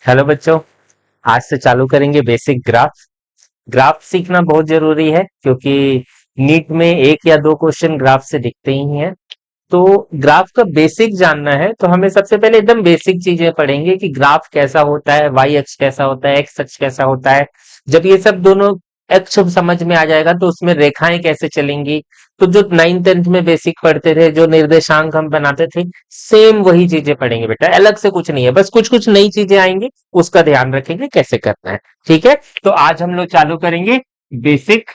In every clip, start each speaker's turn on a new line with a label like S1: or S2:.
S1: Hello बच्चों। आज से चालू करेंगे बेसिक ग्राफ। ग्राफ सीखना बहुत जरूरी है क्योंकि नीट में एक या दो क्वेश्चन ग्राफ से दिखते ही हैं। तो ग्राफ का बेसिक जानना है तो हमें सबसे पहले एकदम बेसिक चीजें पढ़ेंगे कि ग्राफ कैसा होता है, वाई अक्ष कैसा होता है, एक्स अक्ष कैसा होता है। जब ये सब दोनों अक्ष समझ में आ जाएगा तो उसमें रेखाएं कैसे चलेंगी। तो जो 9th 10th में बेसिक पढ़ते थे, जो निर्देशांक हम बनाते थे, सेम वही चीजें पढ़ेंगे बेटा, अलग से कुछ नहीं है। बस कुछ कुछ नई चीजें आएंगी, उसका ध्यान रखेंगे कैसे करना है। ठीक है, तो आज हम लोग चालू करेंगे बेसिक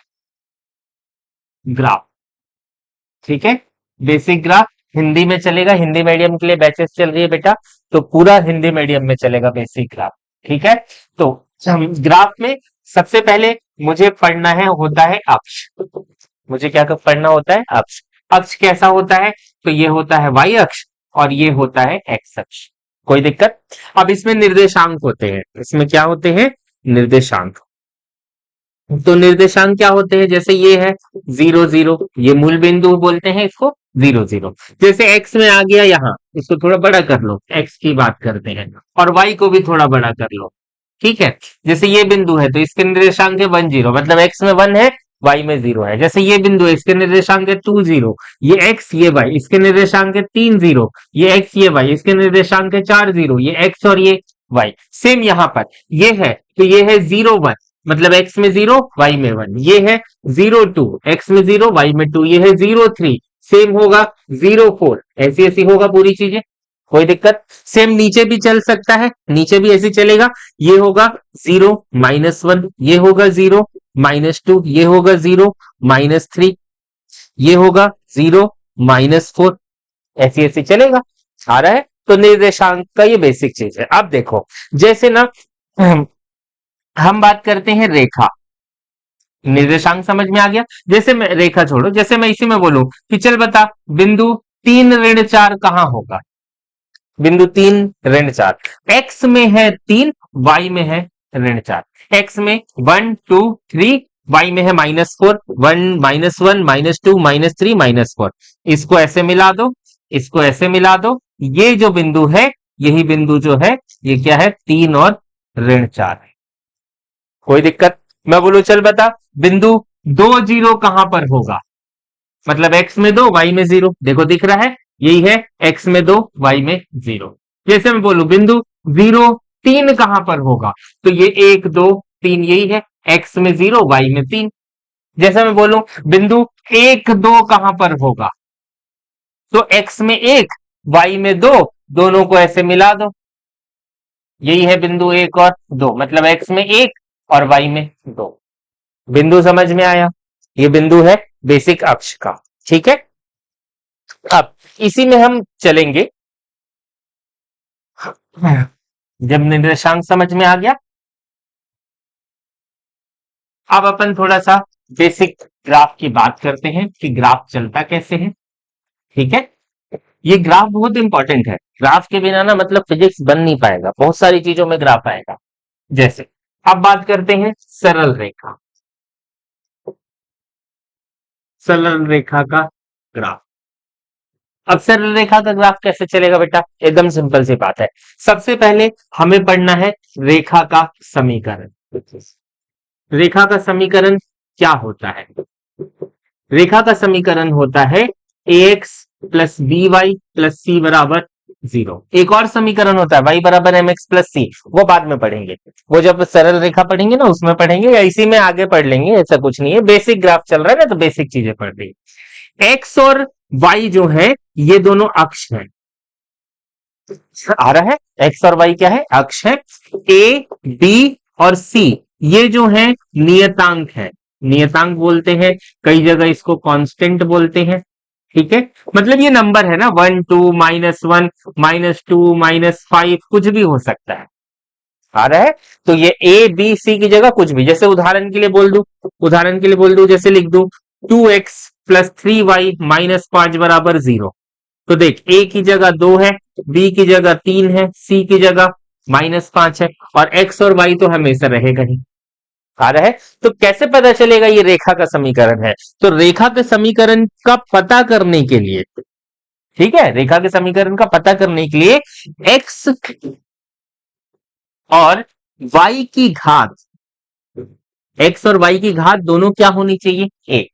S1: ग्राफ। ठीक है, बेसिक ग्राफ हिंदी में चलेगा, हिंदी मीडियम के लिए बैचेस चल रही है बेटा, तो पूरा हिंदी मीडियम में चलेगा बेसिक ग्राफ। ठीक है, तो हम ग्राफ में सबसे पहले मुझे पढ़ना है होता है अक्ष। मुझे क्या पढ़ना होता है? अक्ष। अक्ष कैसा होता है? तो ये होता है वाई अक्ष और ये होता है एक्स अक्ष। कोई दिक्कत? अब इसमें निर्देशांक होते हैं। इसमें क्या होते हैं? निर्देशांक। तो निर्देशांक क्या होते हैं? जैसे ये है 0 0, ये मूल बिंदु बोलते हैं इसको, 0 0। जैसे एक्स में आ गया यहाँ, इसको थोड़ा बड़ा कर लो, एक्स की बात करते हैं, और वाई को भी थोड़ा बड़ा कर लो। ठीक है, जैसे ये बिंदु है तो इसके निर्देशांक है 1 0, मतलब एक्स में 1 है, वाई में 0 है। जैसे ये बिंदु है, इसके निर्देशांक है 2 0, ये एक्स ये वाई, इसके निर्देशांक है 3 0, ये एक्स ये वाई, इसके निर्देशांक है 4 0, ये एक्स और ये वाई। सेम यहाँ पर ये है, तो ये है 0 1, मतलब एक्स में 0 वाई में 1। ये है 0 2, एक्स में 0 वाई में 2। ये है 0 3, सेम होगा 0 4। ऐसी ऐसी होगा पूरी चीजें, कोई दिक्कत? सेम नीचे भी चल सकता है, नीचे भी ऐसे चलेगा। ये होगा 0 - 1, ये होगा 0 - 2, ये होगा 0 - 3, ये होगा 0 - 4। ऐसी ऐसी चलेगा। आ रहा है? तो निर्देशांक का ये बेसिक चीज है। अब देखो, जैसे ना हम बात करते हैं रेखा। निर्देशांक समझ में आ गया। जैसे मैं रेखा छोड़ो, जैसे मैं इसी में बोलूं कि चल बता, बिंदु 3 - 4 कहां होगा? बिंदु 3 - 4 एक्स में है 3, वाई में है ऋण 4। एक्स में 1 2 3, वाई में है -4, 1 - 1 -2 -3 -4। इसको ऐसे मिला दो, इसको ऐसे मिला दो। ये जो बिंदु है, यही बिंदु जो है, ये क्या है? 3 और ऋण 4 है। कोई दिक्कत? मैं बोलूं चल बता, बिंदु 2 0 कहां पर होगा? मतलब एक्स में 2 वाई में 0, देखो दिख रहा है, यही है, एक्स में 2 वाई में 0। जैसे मैं बोलूं बिंदु 0 3 कहां पर होगा? तो ये 1 2 3 यही है, एक्स में 0 वाई में 3। जैसे मैं बोलूं बिंदु 1 2 कहां पर होगा? तो एक्स में 1 वाई में 2, दोनों को ऐसे मिला दो, यही है बिंदु 1 और 2, मतलब एक्स में 1 और वाई में 2। बिंदु समझ में आया? ये बिंदु है बेसिक अक्ष का। ठीक है, अब इसी में हम चलेंगे। जब निर्देशांक समझ में आ गया, अब अपन थोड़ा सा बेसिक ग्राफ की बात करते हैं कि ग्राफ चलता कैसे है। ठीक है, ये ग्राफ बहुत इंपॉर्टेंट है। ग्राफ के बिना ना मतलब फिजिक्स बन नहीं पाएगा, बहुत सारी चीजों में ग्राफ आएगा। जैसे अब बात करते हैं सरल रेखा। सरल रेखा का ग्राफ। अब सरल रेखा का ग्राफ कैसे चलेगा बेटा? एकदम सिंपल सी बात है। सबसे पहले हमें पढ़ना है रेखा का समीकरण। रेखा का समीकरण क्या होता है? रेखा का समीकरण होता है ax plus B Y plus C बराबर 0। एक और समीकरण होता है y बराबर एम एक्स प्लस सी, वो बाद में पढ़ेंगे। वो जब सरल रेखा पढ़ेंगे ना उसमें पढ़ेंगे, या इसी में आगे पढ़ लेंगे, ऐसा कुछ नहीं है। बेसिक ग्राफ चल रहा है ना, तो बेसिक चीजें पढ़ रही है। एक्स और वाई जो है, ये दोनों अक्ष हैं। आ रहा है? एक्स और वाई क्या है? अक्ष है। ए बी और सी ये जो है नियतांक है। नियतांक बोलते हैं, कई जगह इसको कांस्टेंट बोलते हैं। ठीक है, मतलब ये नंबर है ना, 1 2 -1 -2 -5, कुछ भी हो सकता है। आ रहा है? तो ये ए बी सी की जगह कुछ भी, जैसे उदाहरण के लिए बोल दूं, उदाहरण के लिए बोल दूं, जैसे लिख दूं 2x प्लस 3y -5 बराबर 0। तो देख, ए की जगह 2 है, बी की जगह 3 है, सी की जगह -5 है, और एक्स और वाई तो हमेशा रहेगा ही। आ रहा है? तो कैसे पता चलेगा ये रेखा का समीकरण है? तो रेखा के समीकरण का पता करने के लिए, ठीक है, रेखा के समीकरण का पता करने के लिए एक्स और y की घात, x और y की घात दोनों क्या होनी चाहिए? एक।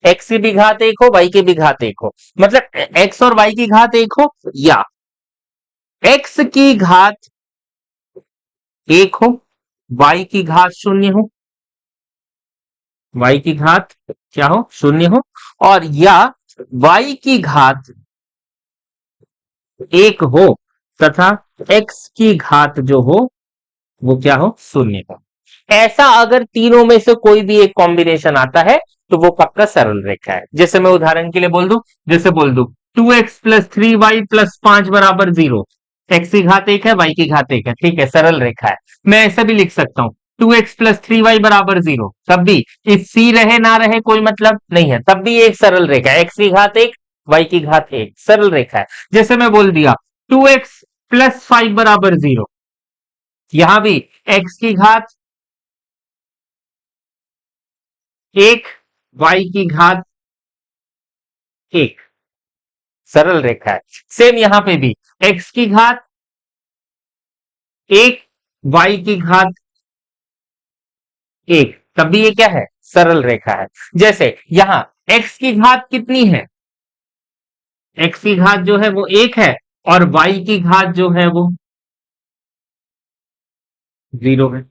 S1: x की भी घात एक हो, y की भी घात एक हो, मतलब x और y की घात एक हो, या x की घात एक हो, y की घात शून्य हो, y की घात क्या हो? शून्य हो, और या y की घात एक हो तथा x की घात जो हो वो क्या हो? शून्य हो। ऐसा अगर तीनों में से कोई भी एक कॉम्बिनेशन आता है तो वो पक्का सरल रेखा है। जैसे मैं उदाहरण के लिए बोल दूं, जैसे बोल दूं 2x प्लस 3y प्लस 5 बराबर 0, एक्स की घात एक है, वाई की घात एक है, ठीक है, सरल रेखा है। मैं ऐसा भी लिख सकता हूं 2x प्लस 3y बराबर 0, तब भी इस सी रहे ना रहे कोई मतलब नहीं है, तब भी एक सरल रेखा है, एक्स की घात एक, वाई की घात एक, सरल रेखा है। जैसे मैं बोल दिया 2x प्लस 5 बराबर 0, यहां भी x की घात एक, y की घात एक, सरल रेखा है। सेम यहां पे भी x की घात एक, y की घात एक, तब भी ये क्या है? सरल रेखा है। जैसे यहां x की घात कितनी है? x की घात जो है वो एक है, और y की घात जो है वो 0 है,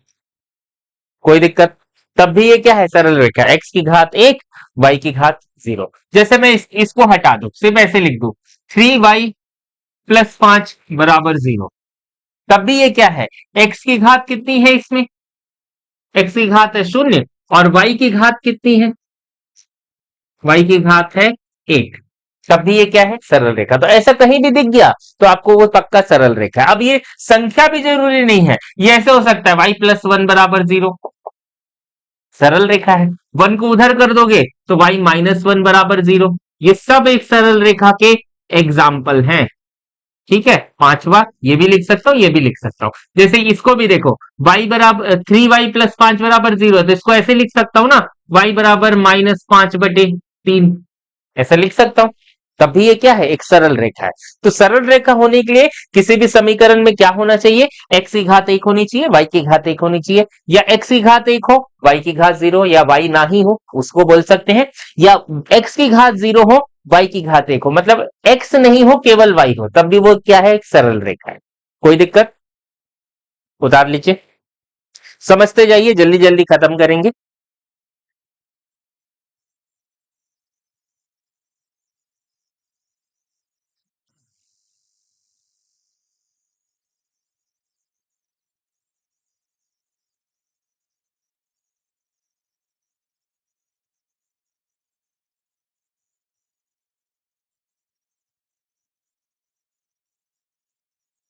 S1: कोई दिक्कत? तब भी ये क्या है? सरल रेखा। x की घात एक, y की घात 0। जैसे मैं इसको हटा दूं, सिर्फ ऐसे लिख दूं 3y प्लस 5 बराबर 0, तब भी ये क्या है? x की घात कितनी है इसमें? x की घात है शून्य, और y की घात कितनी है? y की घात है एक, तब भी ये क्या है? सरल रेखा। तो ऐसा कहीं भी दिख गया तो आपको वो पक्का सरल रेखा है। अब ये संख्या भी जरूरी नहीं है, ये ऐसे हो सकता है y प्लस 1 बराबर 0, सरल रेखा है। 1 को उधर कर दोगे तो y माइनस 1 बराबर 0, ये सब एक सरल रेखा के एग्जाम्पल हैं। ठीक है, पांचवा ये भी लिख सकता हूं, ये भी लिख सकता हूं। जैसे इसको भी देखो, y बराबर 3y प्लस 5 बराबर 0 है, तो इसको ऐसे लिख सकता हूं ना, y बराबर माइनस 5/3, ऐसा लिख सकता हूं। तभी ये क्या है? एक सरल रेखा है। तो सरल रेखा होने के लिए किसी भी समीकरण में क्या होना चाहिए? x की घात एक होनी चाहिए, y की घात एक होनी चाहिए, या x की घात एक हो, y की घात 0, या y ना ही हो उसको बोल सकते हैं, या x की घात 0 हो, y की घात एक हो, मतलब x नहीं हो केवल y हो, तब भी वो क्या है? एक सरल रेखा है। कोई दिक्कत? उतार लीजिए, समझते जाइए, जल्दी जल्दी खत्म करेंगे।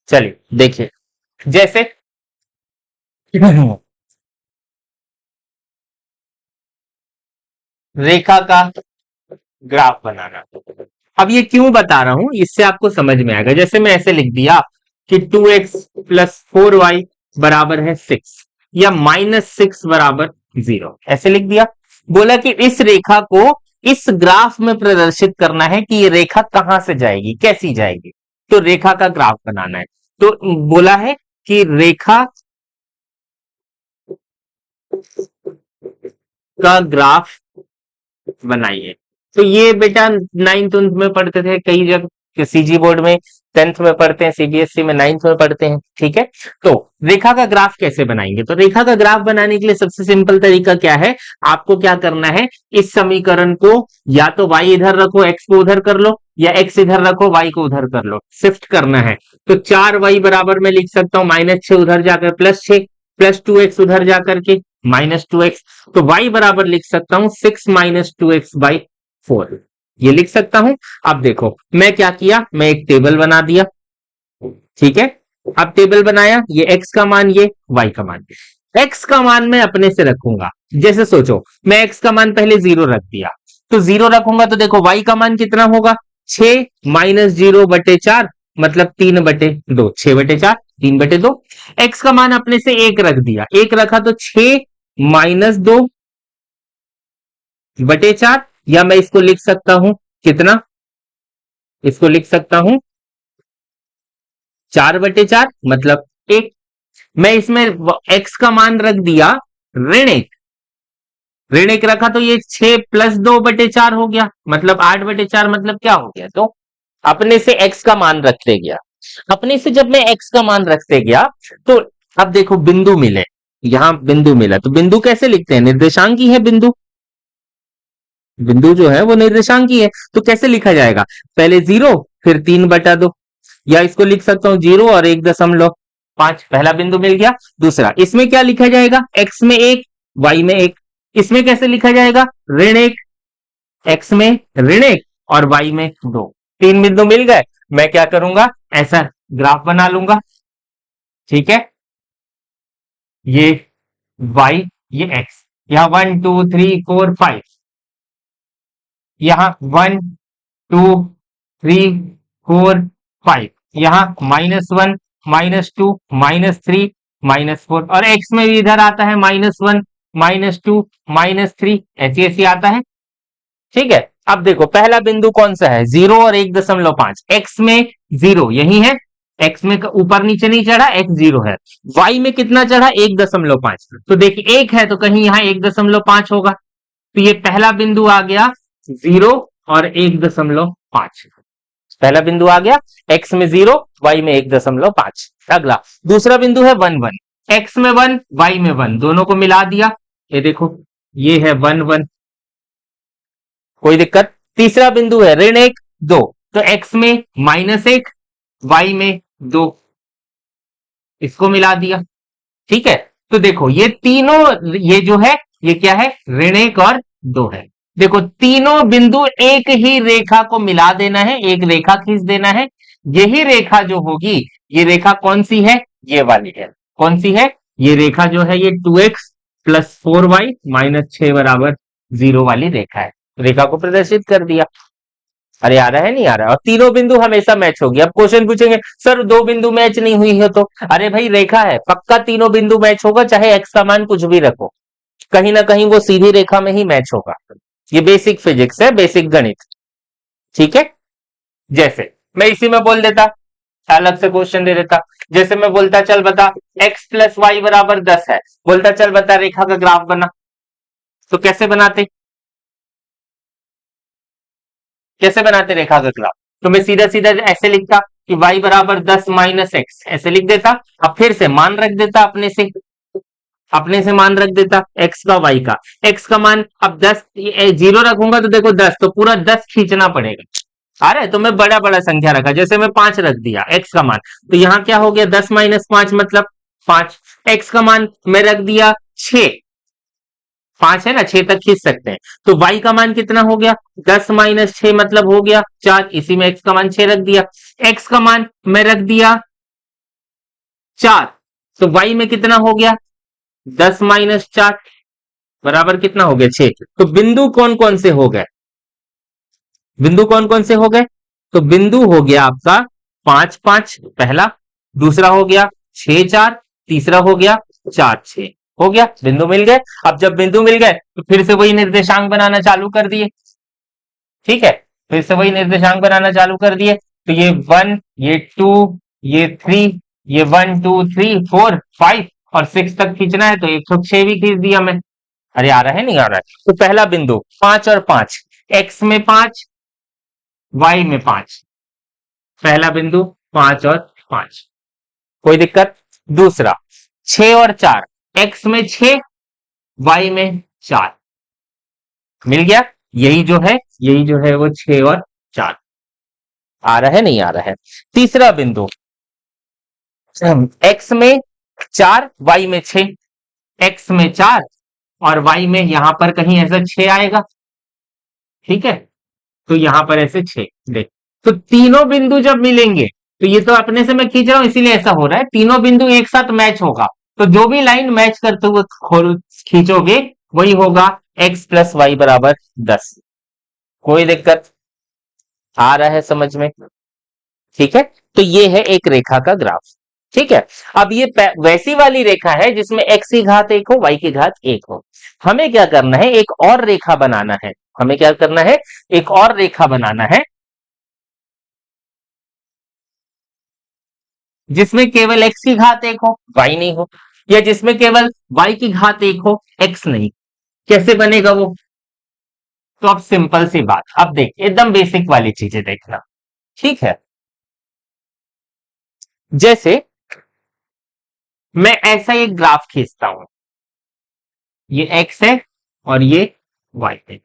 S1: चलिए देखिए, जैसे रेखा का ग्राफ बनाना। अब ये क्यों बता रहा हूं, इससे आपको समझ में आएगा। जैसे मैं ऐसे लिख दिया कि 2x प्लस 4y बराबर है 6, या -6 बराबर 0, ऐसे लिख दिया। बोला कि इस रेखा को इस ग्राफ में प्रदर्शित करना है कि ये रेखा कहां से जाएगी, कैसी जाएगी, तो रेखा का ग्राफ बनाना है। तो बोला है कि रेखा का ग्राफ बनाइए। तो ये बेटा 9th में पढ़ते थे कई जगह, सीजी बोर्ड में 10th में पढ़ते हैं, सीबीएसई में 9th में पढ़ते हैं। ठीक है, तो रेखा का ग्राफ कैसे बनाएंगे? तो रेखा का ग्राफ बनाने के लिए सबसे सिंपल तरीका क्या है? आपको क्या करना है, इस समीकरण को या तो y इधर रखो, x को उधर कर लो, या x इधर रखो, y को उधर कर लो, शिफ्ट करना है। तो 4y बराबर में लिख सकता हूं -6 उधर जाकर +6, प्लस 2x उधर जाकर के -2x, तो y बराबर लिख सकता हूं 6 - 2x/4, ये लिख सकता हूं। अब देखो मैं क्या किया, मैं एक टेबल बना दिया। ठीक है, अब टेबल बनाया, ये x का मान, ये y का मान। x का मान मैं अपने से रखूंगा। जैसे सोचो मैं x का मान पहले 0 रख दिया, तो 0 रखूंगा तो देखो y का मान कितना होगा? 6 - 0/4, मतलब 3/2, 6/4, 3/2। x का मान अपने से 1 रख दिया, 1 रखा तो 6 - 2/4, या मैं इसको लिख सकता हूं कितना, इसको लिख सकता हूं 4/4, मतलब 1। मैं इसमें x का मान रख दिया ऋण 1 रखा तो ये 6 प्लस 2/4 हो गया, मतलब 8/4, मतलब क्या हो गया, तो अपने से x का मान रखते गया। अपने से जब मैं x का मान रखते गया तो अब देखो बिंदु मिले, यहां बिंदु मिला तो बिंदु कैसे लिखते हैं, निर्देशांकी है बिंदु, बिंदु जो है वो निर्देशांकी है, तो कैसे लिखा जाएगा, पहले 0 फिर 3/2, या इसको लिख सकता हूं 0 और 1.5, पहला बिंदु मिल गया। दूसरा इसमें क्या लिखा जाएगा, x में 1 y में 1, इसमें कैसे लिखा जाएगा, ऋण 1, x में ऋण 1 और y में 2, 3 बिंदु मिल गए। मैं क्या करूंगा, ऐसा ग्राफ बना लूंगा, ठीक है, ये y ये x, यहां 1 2 3 4 5, यहां 1 2 3 4 5, यहां -1 -2 -3 -4, और x में भी इधर आता है -1 -2 -3, ऐसी ऐसी आता है, ठीक है। अब देखो पहला बिंदु कौन सा है, 0 और 1.5, x में 0 यही है, x में ऊपर नीचे नहीं चढ़ा, x 0 है, y में कितना चढ़ा 1.5, तो देखिए 1 है तो कहीं यहां 1.5 होगा, तो ये पहला बिंदु आ गया 0 और 1.5, पहला बिंदु आ गया, x में 0 y में 1.5। अगला दूसरा बिंदु है 1 1, x में 1 y में 1, दोनों को मिला दिया, ये देखो ये है 1 1, कोई दिक्कत। तीसरा बिंदु है ऋण 1 2, तो x में -1 y में 2, इसको मिला दिया, ठीक है। तो देखो ये तीनों, ये जो है ये क्या है, ऋण 1 और 2 है। देखो तीनों बिंदु एक ही रेखा को मिला देना है, एक रेखा खींच देना है, यही रेखा जो होगी, ये रेखा कौन सी है, ये वाली है, कौन सी है, ये रेखा जो है ये 2x + 4y - 6 = 0 वाली रेखा है, रेखा को प्रदर्शित कर दिया। अरे आ रहा है नहीं आ रहा है, और तीनों बिंदु हमेशा मैच होगी। अब क्वेश्चन पूछेंगे सर 2 बिंदु मैच नहीं हुई है, तो अरे भाई रेखा है, पक्का तीनों बिंदु मैच होगा, चाहे x का मान कुछ भी रखो, कहीं ना कहीं वो सीधी रेखा में ही मैच होगा। ये बेसिक फिजिक्स है, बेसिक गणित, ठीक है। जैसे मैं इसी में बोल देता, अलग से क्वेश्चन दे देता, जैसे मैं बोलता चल बता x + y = 10 है, बोलता चल बता रेखा का ग्राफ बना, तो कैसे बनाते, कैसे बनाते रेखा का ग्राफ, तो मैं सीधा सीधा ऐसे लिखता कि y = 10 - x, ऐसे लिख देता। अब फिर से मान रख देता, अपने से मान रख देता x का y का, x का मान अब 10, 0 रखूंगा तो देखो 10, तो पूरा 10 खींचना पड़ेगा। अरे तो मैं बड़ा बड़ा संख्या रखा, जैसे मैं 5 रख दिया x का मान, तो यहां क्या हो गया 10 - 5 मतलब 5, x का मान मैं रख दिया 6, 5 है ना, 6 तक खींच सकते हैं, तो y का मान कितना हो गया 10 - 6 मतलब हो गया 4, इसी में x का मान 6 रख दिया, x का मान मैं रख दिया 4, तो y में कितना हो गया 10 - 4 बराबर कितना हो गया 6, तो बिंदु कौन कौन से हो गए, बिंदु कौन कौन से हो गए, तो बिंदु हो गया आपका 5 5 पहला, दूसरा हो गया 6 4, तीसरा हो गया 4 6, हो गया बिंदु मिल गए। अब जब बिंदु मिल गए तो फिर से वही निर्देशांक बनाना चालू कर दिए, ठीक है, फिर से वही निर्देशांक बनाना चालू कर दिए, तो ये 1 ये 2 ये 3, ये 1 2 3 4 5 और 6 तक खींचना है, तो 106 भी खींच दिया मैं। अरे आ रहा है नहीं आ रहा है, तो पहला बिंदु 5 और 5, x में 5 y में 5, पहला बिंदु 5 और 5, कोई दिक्कत। दूसरा 6 और 4, x में 6 y में 4, मिल गया, यही जो है वो 6 और 4, आ रहा है नहीं आ रहा है। तीसरा बिंदु x में 4 y में 6, x में 4 और y में यहां पर कहीं ऐसा 6 आएगा, ठीक है, तो यहां पर ऐसे 6 देख, तो तीनों बिंदु जब मिलेंगे, तो ये तो अपने से मैं खींच रहा हूं इसीलिए ऐसा हो रहा है, तीनों बिंदु एक साथ मैच होगा, तो जो भी लाइन मैच करते हुए खींचोगे वही होगा x + y = 10, कोई दिक्कत आ रहा है समझ में, ठीक है। तो ये है एक रेखा का ग्राफ, ठीक है। अब ये वैसी वाली रेखा है जिसमें x की घात 1 हो, y की घात 1 हो, हमें क्या करना है, एक और रेखा बनाना है, हमें क्या करना है, एक और रेखा बनाना है, जिसमें केवल x की घात एक हो, y नहीं हो, या जिसमें केवल y की घात एक हो, x नहीं। कैसे बनेगा वो? तो अब सिंपल सी बात, अब देख एकदम बेसिक वाली चीजें देखना, ठीक है। जैसे मैं ऐसा एक ग्राफ खींचता हूं, ये x है और ये y है।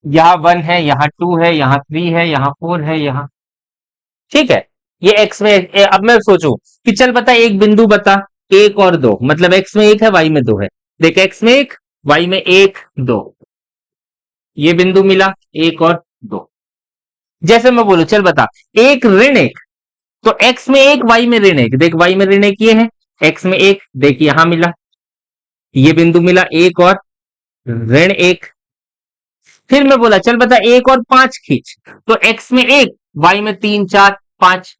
S1: यहाँ 1 है, यहाँ 2 है, यहाँ 3 है, यहाँ 4 है, यहाँ, ठीक है। ये x में अब मैं सोचूं कि चल बता एक बिंदु बता, एक और दो, मतलब x में एक है, y में दो है। देख x में एक, y में एक, दो, ये बिंदु मिला, एक और दो। जैसे मैं बोलूं चल बता एक ऋण एक, तो x में एक, y में ऋण एक, देख y में ऋण एक ये है, x में एक, देख यहां मिला, ये बिंदु मिला, एक और ऋण एक। फिर मैं बोला चल बता एक और पांच खींच, तो x में एक, y में तीन, चार, पांच,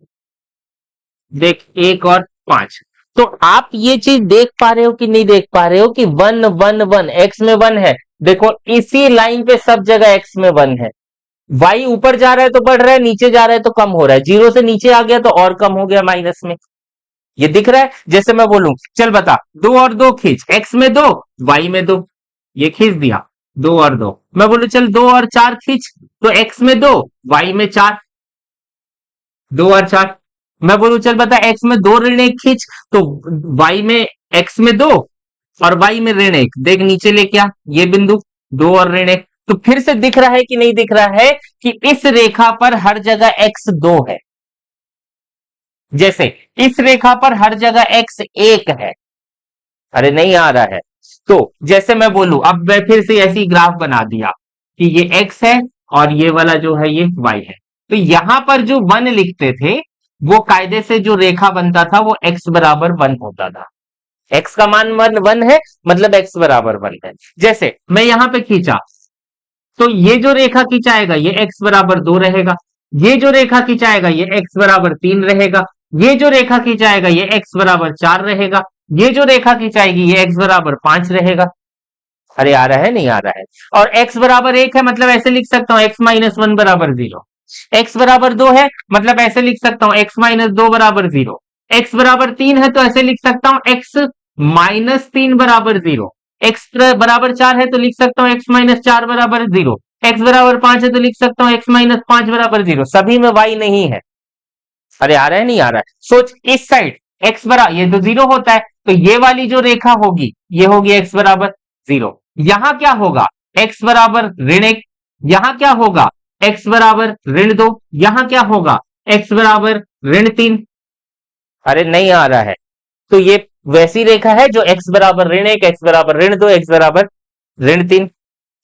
S1: देख एक और पांच। तो आप ये चीज देख पा रहे हो कि नहीं देख पा रहे हो कि वन वन वन, एक्स में वन है, देखो इसी लाइन पे सब जगह एक्स में वन है। वाई ऊपर जा रहा है तो बढ़ रहा है, नीचे जा रहा है तो कम हो रहा है, जीरो से नीचे आ गया तो और कम हो गया माइनस में। ये दिख रहा है? जैसे मैं बोलूं चल बता दो और दो खींच, एक्स में दो, वाई में दो, ये खींच दिया, दो और दो। मैं बोलूं चल दो और चार खींच, तो एक्स में दो, वाई में चार, दो और चार। मैं बोलूं चल बता एक्स में दो ऋण एक खींच, तो वाई में, एक्स में दो और वाई में ऋण एक, देख नीचे लेके आ, ये बिंदु, दो और ऋण एक। तो फिर से दिख रहा है कि नहीं दिख रहा है कि इस रेखा पर हर जगह एक्स दो है, जैसे इस रेखा पर हर जगह एक्स एक है। अरे नहीं आ रहा है? तो जैसे मैं बोलूं, अब मैं फिर से ऐसी ग्राफ बना दिया कि ये एक्स है और ये वाला जो है ये वाई है। तो यहां पर जो वन लिखते थे, वो कायदे से जो रेखा बनता था वो एक्स बराबर वन होता था। एक्स का मान वन वन है, मतलब एक्स बराबर वन है। जैसे मैं यहां पे खींचा, तो ये जो रेखा खिंचाएगा ये एक्स बराबर दो रहेगा, ये जो रेखा खिंचाएगा ये एक्स बराबर तीन रहेगा, ये जो रेखा खिंचाएगा ये एक्स बराबर चार रहेगा, ये जो रेखा खिंचाएगी ये एक्स बराबर पांच रहेगा। अरे आ रहा है नहीं आ रहा है? और x बराबर एक है, मतलब ऐसे लिख सकता हूं x माइनस वन बराबर जीरो। x बराबर दो है, मतलब ऐसे लिख सकता हूं x माइनस दो बराबर जीरो। x बराबर तीन है तो ऐसे लिख सकता हूं x माइनस तीन बराबर जीरो। x बराबर चार है तो लिख सकता हूं x माइनस चार बराबर जीरो। x बराबर पांच है तो लिख सकता हूं x माइनस पांच बराबर जीरो। सभी में y नहीं है। अरे आ रहा है नहीं आ रहा है? सोच इस साइड x बराबर, ये तो जीरो होता है, तो ये वाली जो रेखा होगी ये होगी x बराबर जीरो। यहां क्या होगा? x बराबर ऋण एक, यहां क्या होगा? x बराबर ऋण दो, यहां क्या होगा? x बराबर ऋण तीन। अरे नहीं आ रहा है? तो ये वैसी रेखा है जो x बराबर ऋण एक, x बराबर ऋण दो, x बराबर ऋण तीन।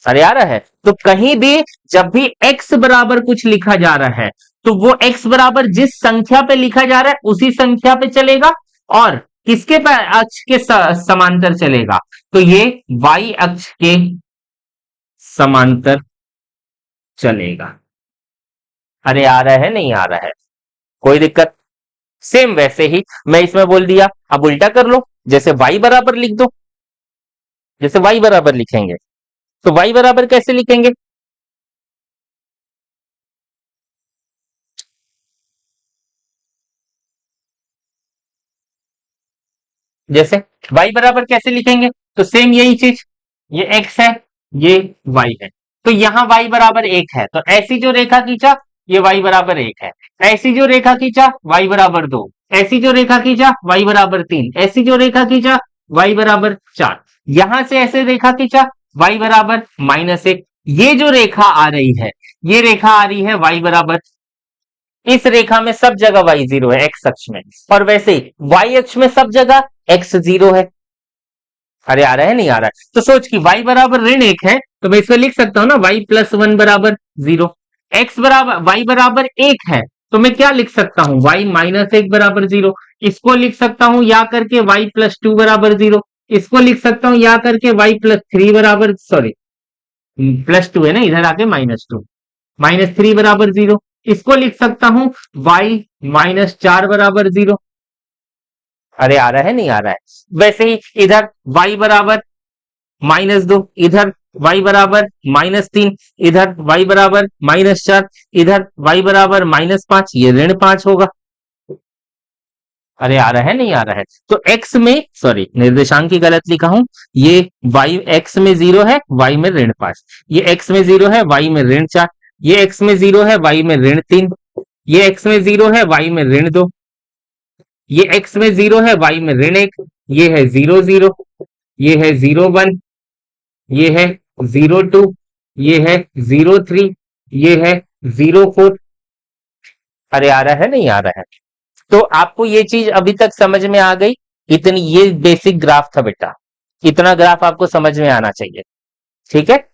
S1: अरे आ रहा है? तो कहीं भी जब भी x बराबर कुछ लिखा जा रहा है तो वो x बराबर जिस संख्या पे लिखा जा रहा है उसी संख्या पे चलेगा, और किसके अक्ष के समांतर चलेगा? तो ये y अक्ष के समांतर चलेगा। अरे आ रहा है नहीं आ रहा है? कोई दिक्कत? सेम वैसे ही मैं इसमें बोल दिया, अब उल्टा कर लो, जैसे y बराबर लिख दो, जैसे y बराबर लिखेंगे तो y बराबर कैसे लिखेंगे? जैसे y बराबर कैसे लिखेंगे? तो सेम यही चीज, ये x है, ये y है, तो यहां y बराबर एक है, तो ऐसी जो रेखा खींचा ये y बराबर एक है, ऐसी जो रेखा खींचा y बराबर दो, ऐसी जो रेखा खींचा y बराबर तीन, ऐसी जो रेखा खींचा y बराबर चार, यहां से ऐसे रेखा खींचा y बराबर माइनस एक। ये जो रेखा आ रही है, ये रेखा आ रही है y बराबर, इस रेखा में सब जगह y जीरो है x अक्ष में, और वैसे y अक्ष में सब जगह x जीरो है। अरे आ रहा है नहीं आ रहा है? तो सोच कि y बराबर ऋण एक है तो मैं इसमें लिख सकता हूं ना y प्लस वन बराबर जीरो। x बराबर y बराबर एक है तो मैं क्या लिख सकता हूं? y माइनस एक बराबर जीरो। इसको लिख सकता हूं या करके y प्लस टू बराबर जीरो। इसको लिख सकता हूं या करके y प्लस थ्री बराबर, सॉरी प्लस टू है ना, इधर आके माइनस टू, माइनस थ्री बराबर जीरो। इसको लिख सकता हूं y माइनस चार बराबर जीरो। अरे आ रहा है नहीं आ रहा है? वैसे ही इधर y बराबर -2, इधर y बराबर -3, इधर y बराबर -4, इधर y बराबर -5, ये ऋण 5 होगा। अरे आ रहा है नहीं आ रहा है? तो x में, सॉरी निर्देशांक की गलत लिखा हूं, ये y x में 0 है, y में ऋण 5, ये x में 0 है, y में ऋण 4, ये x में 0 है, y में ऋण 3, ये x में 0 है, y में ऋण 2, ये x में 0 है, y में ऋण 1, ये है 0 0, ये है 0 1, ये है 0 2, ये है 0 3, ये है 0 4। अरे आ रहा है नहीं आ रहा है? तो आपको ये चीज अभी तक समझ में आ गई? इतनी, ये बेसिक ग्राफ था बेटा, इतना ग्राफ आपको समझ में आना चाहिए। ठीक है,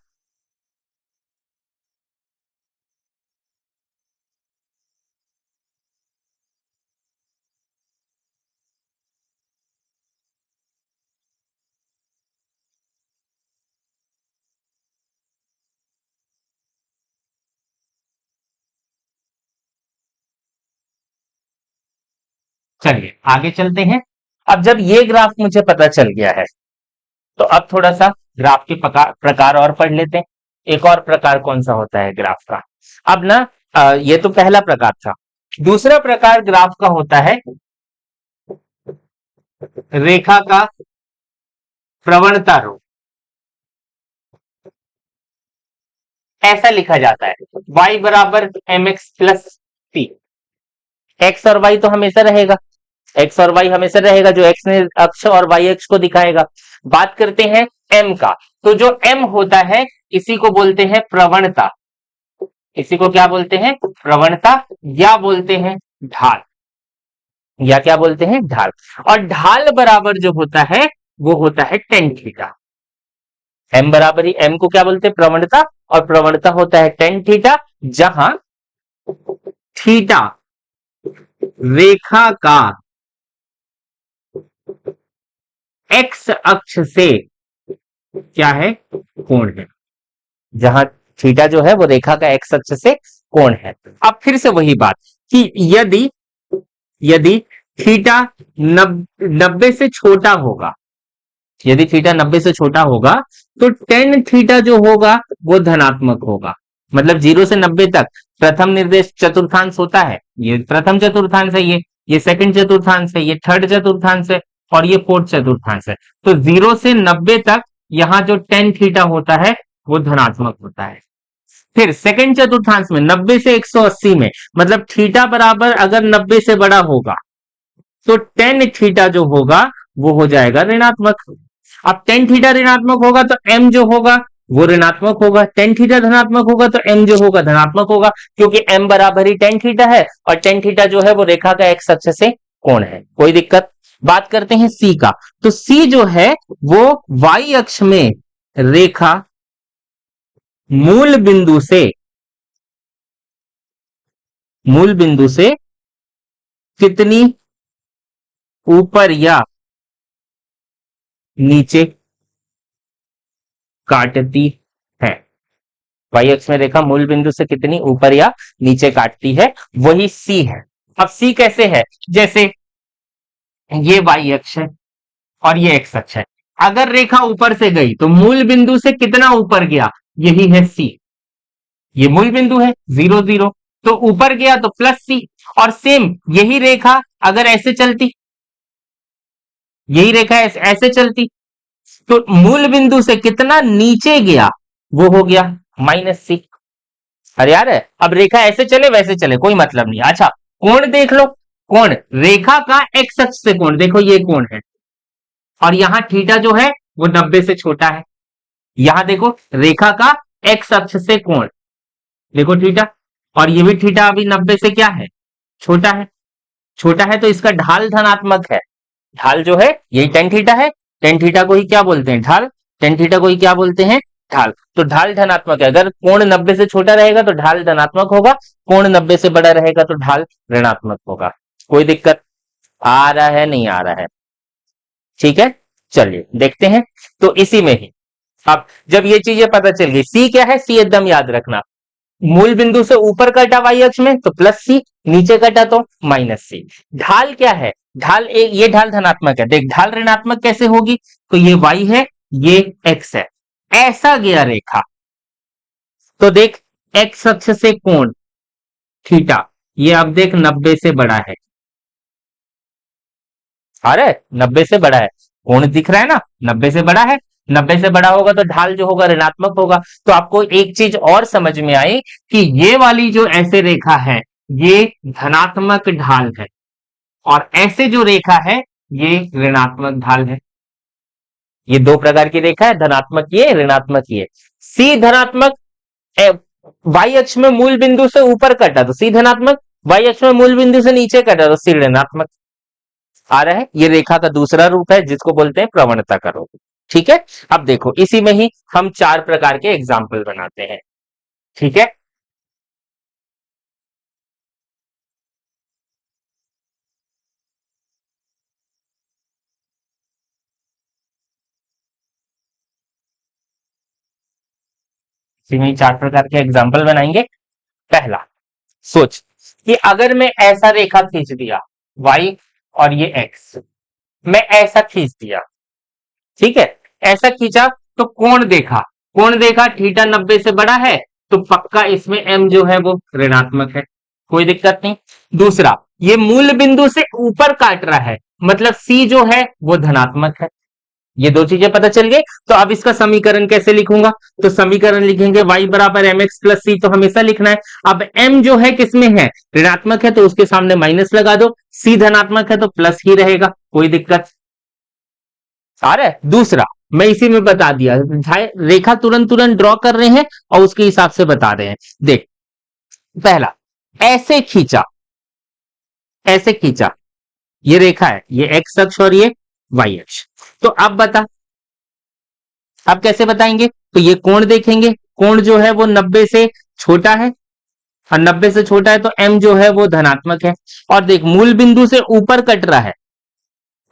S1: चलिए आगे चलते हैं। अब जब ये ग्राफ मुझे पता चल गया है, तो अब थोड़ा सा ग्राफ के प्रकार और पढ़ लेते हैं। एक और प्रकार कौन सा होता है ग्राफ का? अब ना, ये तो पहला प्रकार था। दूसरा प्रकार ग्राफ का होता है रेखा का प्रवणता रूप। ऐसा लिखा जाता है y बराबर mx प्लस p। x और y तो हमेशा रहेगा, x और y हमेशा रहेगा, जो x ने अक्ष और y अक्ष को दिखाएगा। बात करते हैं m का, तो जो m होता है इसी को बोलते हैं प्रवणता। इसी को क्या बोलते हैं? प्रवणता, या बोलते हैं ढाल, या क्या बोलते हैं? ढाल। और ढाल बराबर जो होता है वो होता है tan थीटा। m बराबर ही, m को क्या बोलते हैं? प्रवणता, और प्रवणता होता है tan थीटा, जहां थीटा रेखा का x अक्ष से क्या है? कोण है। जहां थीटा जो है वो रेखा का x अक्ष से कोण है। अब फिर से वही बात कि यदि यदि थीटा 90 से छोटा होगा, यदि थीटा 90 से छोटा होगा, तो tan थीटा जो होगा वो धनात्मक होगा। मतलब 0 से 90 तक प्रथम निर्देश चतुर्थांश होता है, ये प्रथम चतुर्थांश है, ये सेकंड चतुर्थांश है, ये थर्ड चतुर्थांश है, और ये फोर्थ चतुर्थांश है। तो 0 से 90 तक यहां जो tan थीटा होता है वो धनात्मक होता है। फिर सेकंड चतुर्थांश में 90 से 180 में, मतलब थीटा बराबर अगर 90 से बड़ा होगा, तो tan थीटा जो होगा वो हो जाएगा ऋणात्मक। अब tan थीटा ऋणात्मक होगा तो m जो होगा वो ऋणात्मक होगा, tan थीटा धनात्मक होगा तो m जो होगा धनात्मक होगा, क्योंकि m बराबर ही tan थीटा है, और tan थीटा जो है वो रेखा का x अक्ष से कोण है। कोई दिक्कत? बात करते हैं c का, तो c जो है वो y अक्ष में रेखा मूल बिंदु से कितनी ऊपर या नीचे काटती है। y अक्ष में रेखा मूल बिंदु से कितनी ऊपर या नीचे काटती है, वही c है। अब c कैसे है? जैसे ये y अक्ष है और ये x अक्ष है। अगर रेखा ऊपर से गई तो मूल बिंदु से कितना ऊपर गया? यही है c। ये मूल बिंदु है 0 0, तो ऊपर गया तो प्लस c। और सेम यही रेखा अगर ऐसे चलती, यही रेखा ऐसे चलती, तो मूल बिंदु से कितना नीचे गया वो हो गया -c। अरे यार, अब रेखा ऐसे चले वैसे चले कोई मतलब नहीं। अच्छा, कोण देख लो, कोण रेखा का x अक्ष से कोण, देखो ये कोण है, और यहां थीटा जो है वो 90 से छोटा है। यहां देखो रेखा का x अक्ष से कोण, देखो थीटा, और ये भी थीटा अभी 90 से क्या है? छोटा है। छोटा है तो इसका ढाल धनात्मक है। ढाल जो है यही tan थीटा है, tan थीटा को ही क्या बोलते हैं? ढाल। tan थीटा को ही क्या बोलते हैं? ढाल। तो ढाल धनात्मक है। अगर कोण 90 से छोटा रहेगा तो ढाल धनात्मक होगा, कोण 90 से बड़ा रहेगा तो ढाल ऋणात्मक होगा। कोई दिक्कत? आ रहा है नहीं आ रहा है? ठीक है, चलिए देखते हैं। तो इसी में ही अब जब ये चीजें पता चल गई, सी क्या है? सी एकदम याद रखना, मूल बिंदु से ऊपर कटा y अक्ष में तो प्लस सी, नीचे कटा तो -c। ढाल क्या है? ढाल एक, ये ढाल धनात्मक है। देख ढाल ऋणात्मक कैसे होगी? तो ये y है ये एक्स है, ऐसा गया रेखा। तो देख एक्स अक्ष से कोण थीटा, ये अब देख 90 से बड़ा है। अरे 90 से बड़ा है, कोण दिख रहा है ना, 90 से बड़ा है। 90 से बड़ा होगा तो ढाल जो होगा ऋणात्मक होगा। तो आपको एक चीज और समझ में आई कि ये वाली जो ऐसे रेखा है ये धनात्मक ढाल है, और ऐसे जो रेखा है ये ऋणात्मक ढाल है। ये दो प्रकार की रेखा है, धनात्मक ये, ऋणात्मक ये। सी धनात्मक, वाई अक्ष में मूल बिंदु से ऊपर कटा तो सी धनात्मक, वाई अक्ष में मूल बिंदु से नीचे कटा तो सी ऋणात्मक। आ रहा है, ये रेखा का दूसरा रूप है जिसको बोलते हैं प्रवणता का रूप। ठीक है, अब देखो इसी में ही हम चार प्रकार के एग्जाम्पल बनाते हैं। ठीक है, इसी में ही चार प्रकार के एग्जाम्पल बनाएंगे। पहला, सोच कि अगर मैं ऐसा रेखा खींच दिया, y और ये x, मैं ऐसा खींच दिया, ठीक है, ऐसा खींचा तो कोण देखा थीटा 90 से बड़ा है, तो पक्का इसमें m जो है वो ऋणात्मक है, कोई दिक्कत नहीं। दूसरा, ये मूल बिंदु से ऊपर काट रहा है, मतलब c जो है वो धनात्मक है। ये दो चीजें पता चल गई। तो अब इसका समीकरण कैसे लिखूंगा, तो समीकरण लिखेंगे y बराबर एम एक्स प्लस सी, तो हमेशा लिखना है। अब m जो है किसमें है, ऋणात्मक है, तो उसके सामने माइनस लगा दो, c धनात्मक है तो प्लस ही रहेगा, कोई दिक्कत आ रहा है। दूसरा, मैं इसी में बता दिया, रेखा तुरंत तुरंत ड्रॉ कर रहे हैं और उसके हिसाब से बता रहे हैं। देख, पहला, ऐसे खींचा, ऐसे खींचा, ये रेखा है, ये एक्स अक्ष और ये वाई अक्ष। तो अब बता, अब कैसे बताएंगे, तो ये कोण देखेंगे, कोण जो है वो 90 से छोटा है, और 90 से छोटा है तो m जो है वो धनात्मक है। और देख, मूल बिंदु से ऊपर कट रहा है,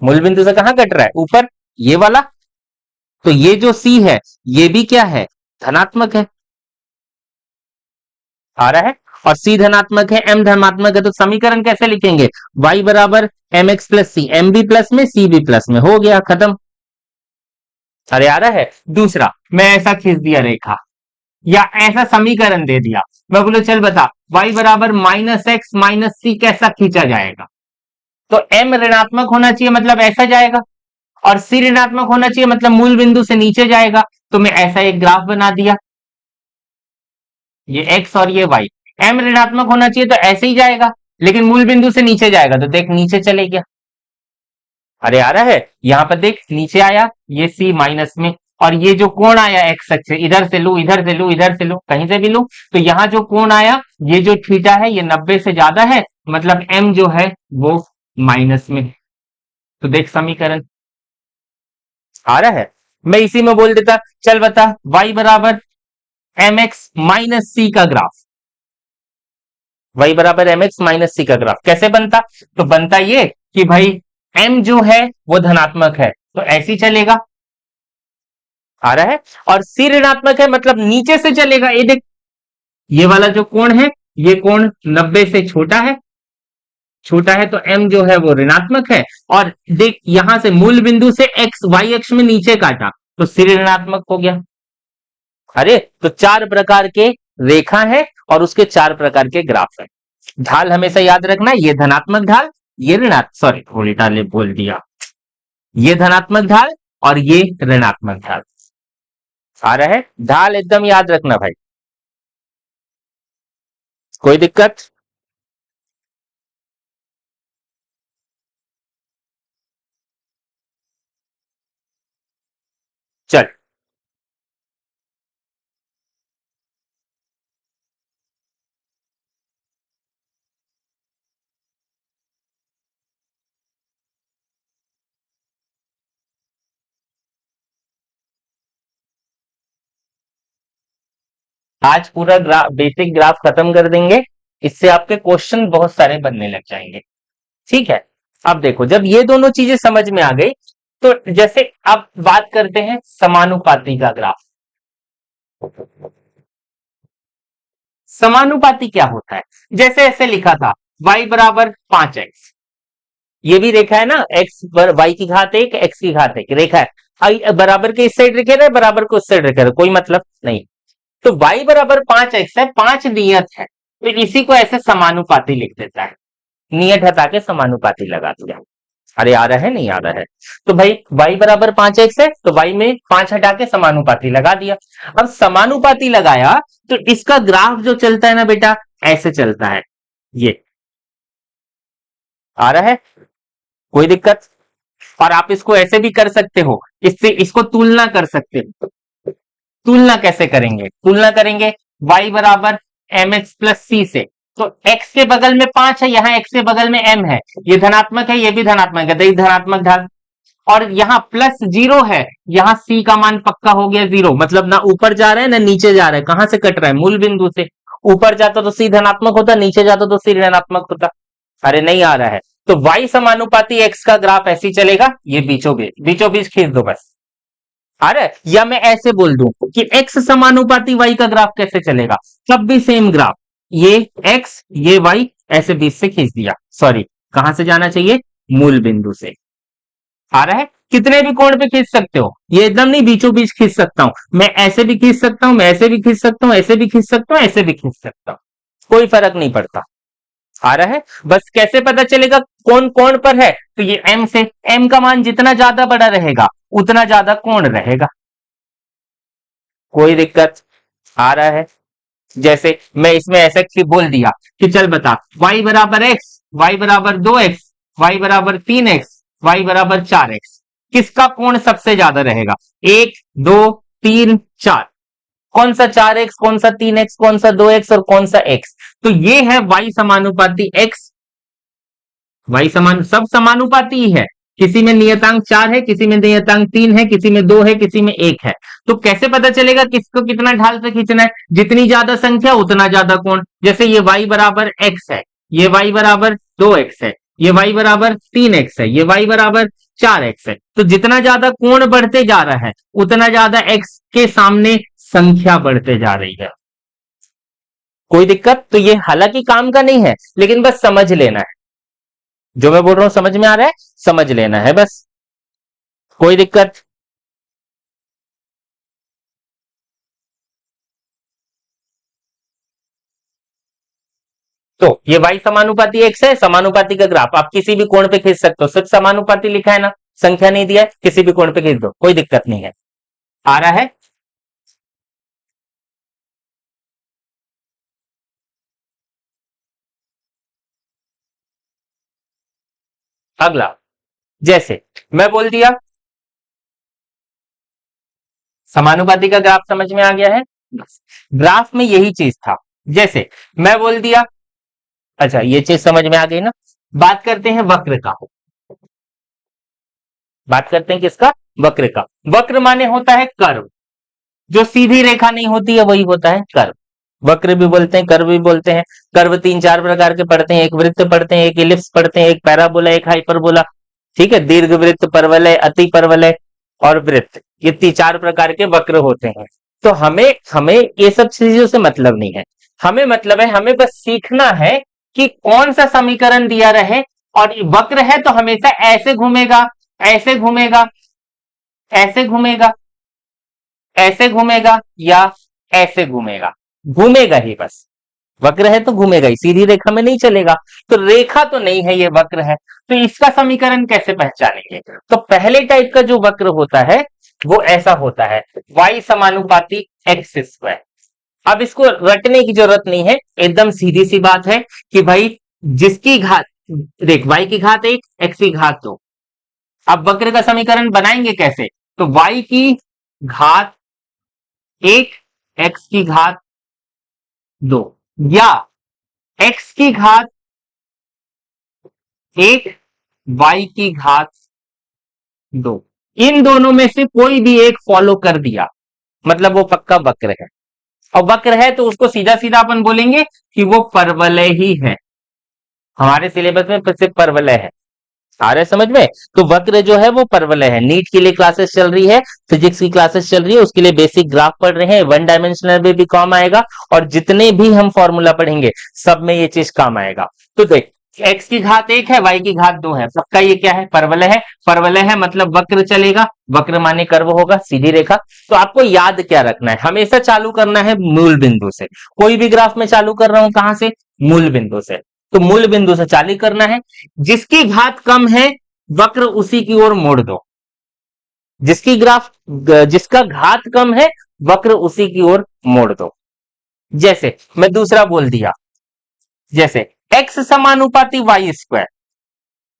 S1: मूल बिंदु से कहां कट रहा है, ऊपर, ये वाला। तो ये जो c है ये भी क्या है, धनात्मक है, आ रहा है। और c धनात्मक है, m धनात्मक है, तो समीकरण कैसे लिखेंगे, y बराबर एम एक्स प्लस सी, एम भी प्लस में सी भी प्लस में, हो गया खत्म। अरे आ रहा है। दूसरा, मैं ऐसा खींच दिया रेखा, या ऐसा समीकरण दे दिया, मैं बोले चल बता y बराबर माइनस एक्स माइनस सी कैसा खींचा जाएगा, तो m ऋणात्मक होना चाहिए मतलब ऐसा जाएगा, और c ऋणात्मक होना चाहिए मतलब मूल बिंदु से नीचे जाएगा। तो मैं ऐसा एक ग्राफ बना दिया, ये x और ये y, m ऋणात्मक होना चाहिए तो ऐसे ही जाएगा, लेकिन मूल बिंदु से नीचे जाएगा, तो देख नीचे चले गया। अरे आ रहा है, यहां पर देख नीचे आया ये c माइनस में, और ये जो कोण आया एक्स अक्ष से, इधर से लू इधर से लू इधर से लू कहीं से भी लू, तो यहां जो कोण आया ये जो थीटा है ये 90 से ज्यादा है, मतलब m जो है वो माइनस में। तो देख समीकरण आ रहा है। मैं इसी में बोल देता, चल बता y बराबर एम एक्स माइनस सी का ग्राफ, y बराबर एम एक्स माइनस सी का ग्राफ कैसे बनता, तो बनता ये कि भाई m जो है वो धनात्मक है तो ऐसे ही चलेगा, आ रहा है, और c ऋणात्मक है मतलब नीचे से चलेगा। ये देख, ये वाला जो कोण है ये कोण 90 से छोटा है, छोटा है तो m जो है वो ऋणात्मक है। और देख यहां से मूल बिंदु से x y अक्ष में नीचे काटा तो c ऋणात्मक हो गया। अरे तो चार प्रकार के रेखा है और उसके चार प्रकार के ग्राफ है। ढाल हमेशा याद रखना, ये धनात्मक ढाल, ये ऋणात्मक, सॉरी उल्टा ले बोल दिया, ये धनात्मक ढाल और ये ऋणात्मक ढाल। आ रहा है, ढाल एकदम याद रखना भाई, कोई दिक्कत। चल, आज पूरा बेसिक ग्राफ खत्म कर देंगे, इससे आपके क्वेश्चन बहुत सारे बनने लग जाएंगे। ठीक है, अब देखो जब ये दोनों चीजें समझ में आ गई, तो जैसे अब बात करते हैं समानुपाती का ग्राफ। समानुपाती क्या होता है, जैसे ऐसे लिखा था y बराबर 5x, ये भी रेखा है ना, x पर y की घात एक, x की घात एक रेखा है, बराबर के इस साइड रखे रहे, बराबर को उस साइड रखे रहे, कोई मतलब नहीं। तो y बराबर 5x है, 5 नियत है, तो इसी को ऐसे समानुपाती लिख देता है, नियत हटा के समानुपाती लगा दिया। अरे आ रहा है, नहीं आ रहा है? तो भाई y बराबर 5x है, तो y में 5 हटा के समानुपाती लगा दिया। अब समानुपाती लगाया तो इसका ग्राफ जो चलता है ना बेटा, ऐसे चलता है, ये आ रहा है, कोई दिक्कत? और आप इसको ऐसे भी कर सकते हो, इससे इसको तुलना कर सकते हो। तुलना कैसे करेंगे? तुलना करेंगे y बराबर mx प्लस सी से, तो x के बगल में 5 है, यहां x के बगल में m है, ये धनात्मक है, ये भी धनात्मक है, तो धनात्मक ढाल। और यहाँ प्लस 0 है, यहाँ c का मान पक्का हो गया 0, मतलब ना ऊपर जा रहा है ना नीचे जा रहा है, कहां से कट रहा है? मूल बिंदु से। ऊपर जाता तो c धनात्मक होता, नीचे जाता तो c ऋणात्मक होता। अरे नहीं आ रहा है, तो y समानुपाती x का ग्राफ ऐसी चलेगा, ये बीचों बीच खींच दो बस। अरे या मैं ऐसे बोल दूं कि x समानुपाती y का ग्राफ कैसे चलेगा, तब भी सेम ग्राफ, ये x ये y, ऐसे बीच से खींच दिया। सॉरी, कहां से जाना चाहिए? मूल बिंदु से। आ रहा है? कितने भी कोण पे खींच सकते हो, ये एकदम नहीं बीचों बीच खींच सकता हूं, मैं ऐसे भी खींच सकता हूं, मैं ऐसे भी खींच सकता हूं, ऐसे भी खींच सकता हूं, ऐसे भी खींच सकता हूं, कोई फर्क नहीं पड़ता। आ रहा है? बस कैसे पता चलेगा कौन कोण पर है? तो ये m से, m का मान जितना ज्यादा बड़ा रहेगा उतना ज्यादा कोण रहेगा। कोई दिक्कत? आ रहा है? जैसे मैं इसमें ऐसे बोल दिया कि चल बता, y बराबर x, y बराबर 2x, y बराबर 3x, y बराबर 4x, किसका कोण सबसे ज्यादा रहेगा? 1 2 3 4, कौन सा 4x, कौन सा 3x, कौन सा 2x और कौन सा x? तो ये है y समानुपाती x। y समान, सब समानुपाती ही है, किसी में नियतांक 4 है, किसी में नियतांक 3 है, किसी में 2 है, किसी में 1 है। तो कैसे पता चलेगा किसको कितना ढाल से खींचना है? जितनी ज्यादा संख्या उतना ज्यादा कोण। जैसे ये y बराबर x है, ये y बराबर 2x है, ये y बराबर 3x है, ये y बराबर 4x है, तो जितना ज्यादा कोण बढ़ते जा रहा है उतना ज्यादा x के सामने संख्या बढ़ते जा रही है। कोई दिक्कत? तो ये हालांकि काम का नहीं है, लेकिन बस समझ लेना है, जो मैं बोल रहा हूं समझ में आ रहा है, समझ लेना है बस। कोई दिक्कत? तो ये y समानुपाती x है, समानुपाती का ग्राफ आप किसी भी कोण पे खींच सकते हो, सिर्फ समानुपाती लिखा है ना, संख्या नहीं दिया है, किसी भी कोण पे खींच दो, कोई दिक्कत नहीं है। आ रहा है? अगला, जैसे मैं बोल दिया समानुपाती का ग्राफ समझ में आ गया है, ग्राफ में यही चीज था। जैसे मैं बोल दिया, अच्छा ये चीज समझ में आ गई ना। बात करते हैं वक्र का, बात करते हैं किसका? वक्र का। वक्र माने होता है कर्व, जो सीधी रेखा नहीं होती है वही होता है कर्व। वक्र भी बोलते हैं, कर्व भी बोलते हैं। कर्व 3-4 प्रकार के पढ़ते हैं, एक वृत्त पढ़ते हैं, एक इलिप्स पढ़ते हैं, एक पैराबोला, एक हाइपरबोला, ठीक है, दीर्घ वृत्त, परवलय, अति परवलय और वृत्त, ये 4 प्रकार के वक्र होते हैं। तो हमें हमें ये सब चीजों से मतलब नहीं है, हमें मतलब है, हमें बस सीखना है कि कौन सा समीकरण दिया रहे, और वक्र है तो हमेशा ऐसे घूमेगा, ऐसे घूमेगा, ऐसे घूमेगा, ऐसे घूमेगा या ऐसे घूमेगा, घूमेगा ही बस। वक्र है तो घूमेगा ही, सीधी रेखा में नहीं चलेगा। तो रेखा तो नहीं है, ये वक्र है, तो इसका समीकरण कैसे पहचानेंगे? तो पहले टाइप का जो वक्र होता है वो ऐसा होता है, y समानुपाती एक्स स्क्वायर। अब इसको रटने की जरूरत नहीं है, एकदम सीधी सी बात है कि भाई जिसकी घात, देख y की घात 1, x की घात 2। अब वक्र का समीकरण बनाएंगे कैसे? तो y की घात 1, x की घात 2, या x की घात 1, y की घात 2, इन दोनों में से कोई भी एक फॉलो कर दिया मतलब वो पक्का वक्र है। और वक्र है तो उसको सीधा सीधा अपन बोलेंगे कि वो परवलय ही है, हमारे सिलेबस में सिर्फ परवलय है। आ रहे समझ में? तो वक्र जो है वो परवलय है। नीट के लिए क्लासेस चल रही है, फिजिक्स की क्लासेस चल रही है, उसके लिए बेसिक ग्राफ पढ़ रहे हैं, वन डायमेंशनल में भी काम आएगा, और जितने भी हम फॉर्मूला पढ़ेंगे सब में ये चीज काम आएगा। तो देख, एक्स की घात एक है, वाई की घात दो है, सबका ये क्या है, परवलय है। परवलय है मतलब वक्र चलेगा, वक्र माने कर्व होगा, सीधी रेखा। तो आपको याद क्या रखना है, हमेशा चालू करना है मूल बिंदु से। कोई भी ग्राफ में चालू कर रहा हूं कहां से, मूल बिंदु से। तो मूल बिंदु से चालू करना है, जिसकी घात कम है वक्र उसी की ओर मोड़ दो। जिसका घात कम है वक्र उसी की ओर मोड़ दो। जैसे मैं दूसरा बोल दिया, जैसे x समानुपाती वाई स्क्वायर,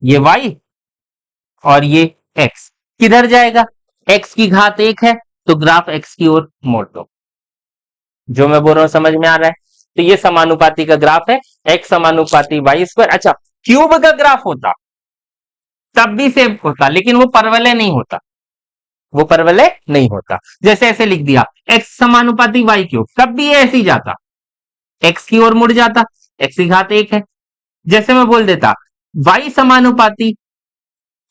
S1: ये y और ये x किधर जाएगा, x की घात एक है तो ग्राफ x की ओर मोड़ दो। जो मैं बोल रहा हूं समझ में आ रहा है। तो ये समानुपाती का ग्राफ है, x समानुपाती वाई स्क्वायर। अच्छा, क्यूब का ग्राफ होता तब भी सेम होता, लेकिन वो परवलय नहीं होता, वो परवलय नहीं होता। जैसे ऐसे लिख दिया x समानुपाती वाई क्यूब, तब भी ये ऐसे ही जाता, x की ओर मुड़ जाता, x की घात एक है। जैसे मैं बोल देता y समानुपाती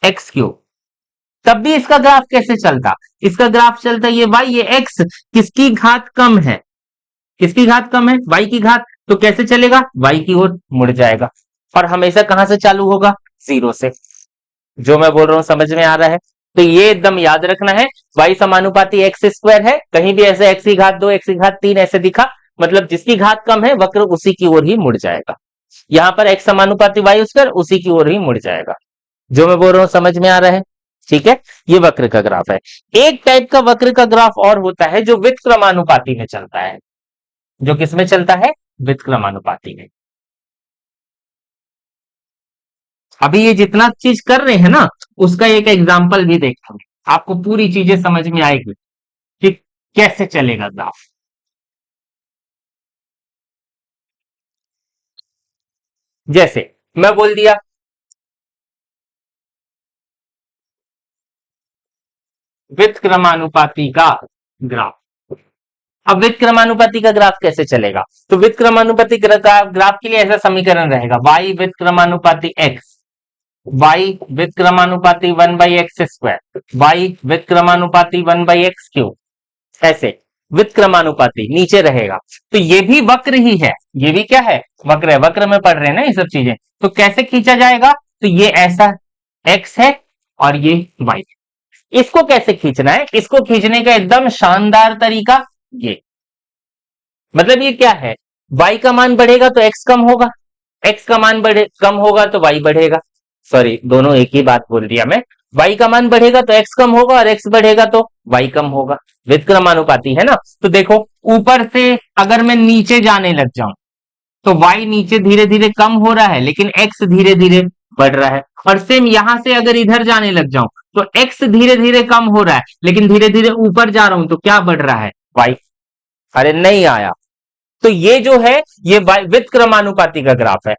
S1: x क्यूब, तब भी इसका ग्राफ कैसे चलता, इसका ग्राफ चलता ये y ये x, किसकी घात कम है, किसकी घात कम है, y की घात। तो कैसे चलेगा, y की ओर मुड़ जाएगा, और हमेशा कहां से चालू होगा, जीरो से। जो मैं बोल रहा हूं समझ में आ रहा है। तो ये एकदम याद रखना है, y समानुपाती एक्स स्क्वायर है, कहीं भी ऐसे x की घात दो, x की घात तीन ऐसे दिखा, मतलब जिसकी घात कम है वक्र उसी की ओर ही मुड़ जाएगा। यहां पर x समानुपाती वाई स्क्वायर उसी की ओर ही मुड़ जाएगा। जो मैं बोल रहा हूं समझ में आ रहा है। ठीक है, ये वक्र का ग्राफ है। एक टाइप का वक्र का ग्राफ और होता है जो व्युत्क्रमानुपाती में चलता है। जो किस में चलता है, व्युत्क्रमानुपाती में। अभी ये जितना चीज कर रहे हैं ना, उसका एक एग्जाम्पल भी देखेंगे, आपको पूरी चीजें समझ में आएगी कि कैसे चलेगा ग्राफ। जैसे मैं बोल दिया व्युत्क्रमानुपाती का ग्राफ। अब व्युत्क्रमानुपाती का ग्राफ कैसे चलेगा, तो व्युत्क्रमानुपाती ग्राफ के लिए ऐसा समीकरण रहेगा, y व्युत्क्रमानुपाती x, y व्युत्क्रमानुपाती one by X square, y व्युत्क्रमानुपाती वन बाई एक्स क्यूब, ऐसे व्युत्क्रमानुपाती नीचे रहेगा। तो ये भी वक्र ही है, ये भी क्या है, वक्र है। वक्र में पढ़ रहे हैं ना ये सब चीजें। तो कैसे खींचा जाएगा, तो ये ऐसा x है और ये y। इसको कैसे खींचना है, इसको खींचने का एकदम शानदार तरीका ये, मतलब ये क्या है, y का मान बढ़ेगा तो x कम होगा, x का मान कम होगा तो y बढ़ेगा। सॉरी, दोनों एक ही बात बोल दिया मैं। y का मान बढ़ेगा तो x कम होगा और x बढ़ेगा तो y कम होगा। व्युत्क्रमानुपाती है ना। तो देखो, ऊपर से अगर मैं नीचे जाने लग जाऊं तो y नीचे धीरे धीरे कम हो रहा है, लेकिन x धीरे धीरे बढ़ रहा है। और सेम यहां से अगर इधर जाने लग जाऊं तो x धीरे धीरे कम हो रहा है, लेकिन धीरे धीरे ऊपर जा रहा हूं तो क्या बढ़ रहा है, y। अरे नहीं आया। तो ये जो है ये व्युत्क्रमानुपाती का ग्राफ है।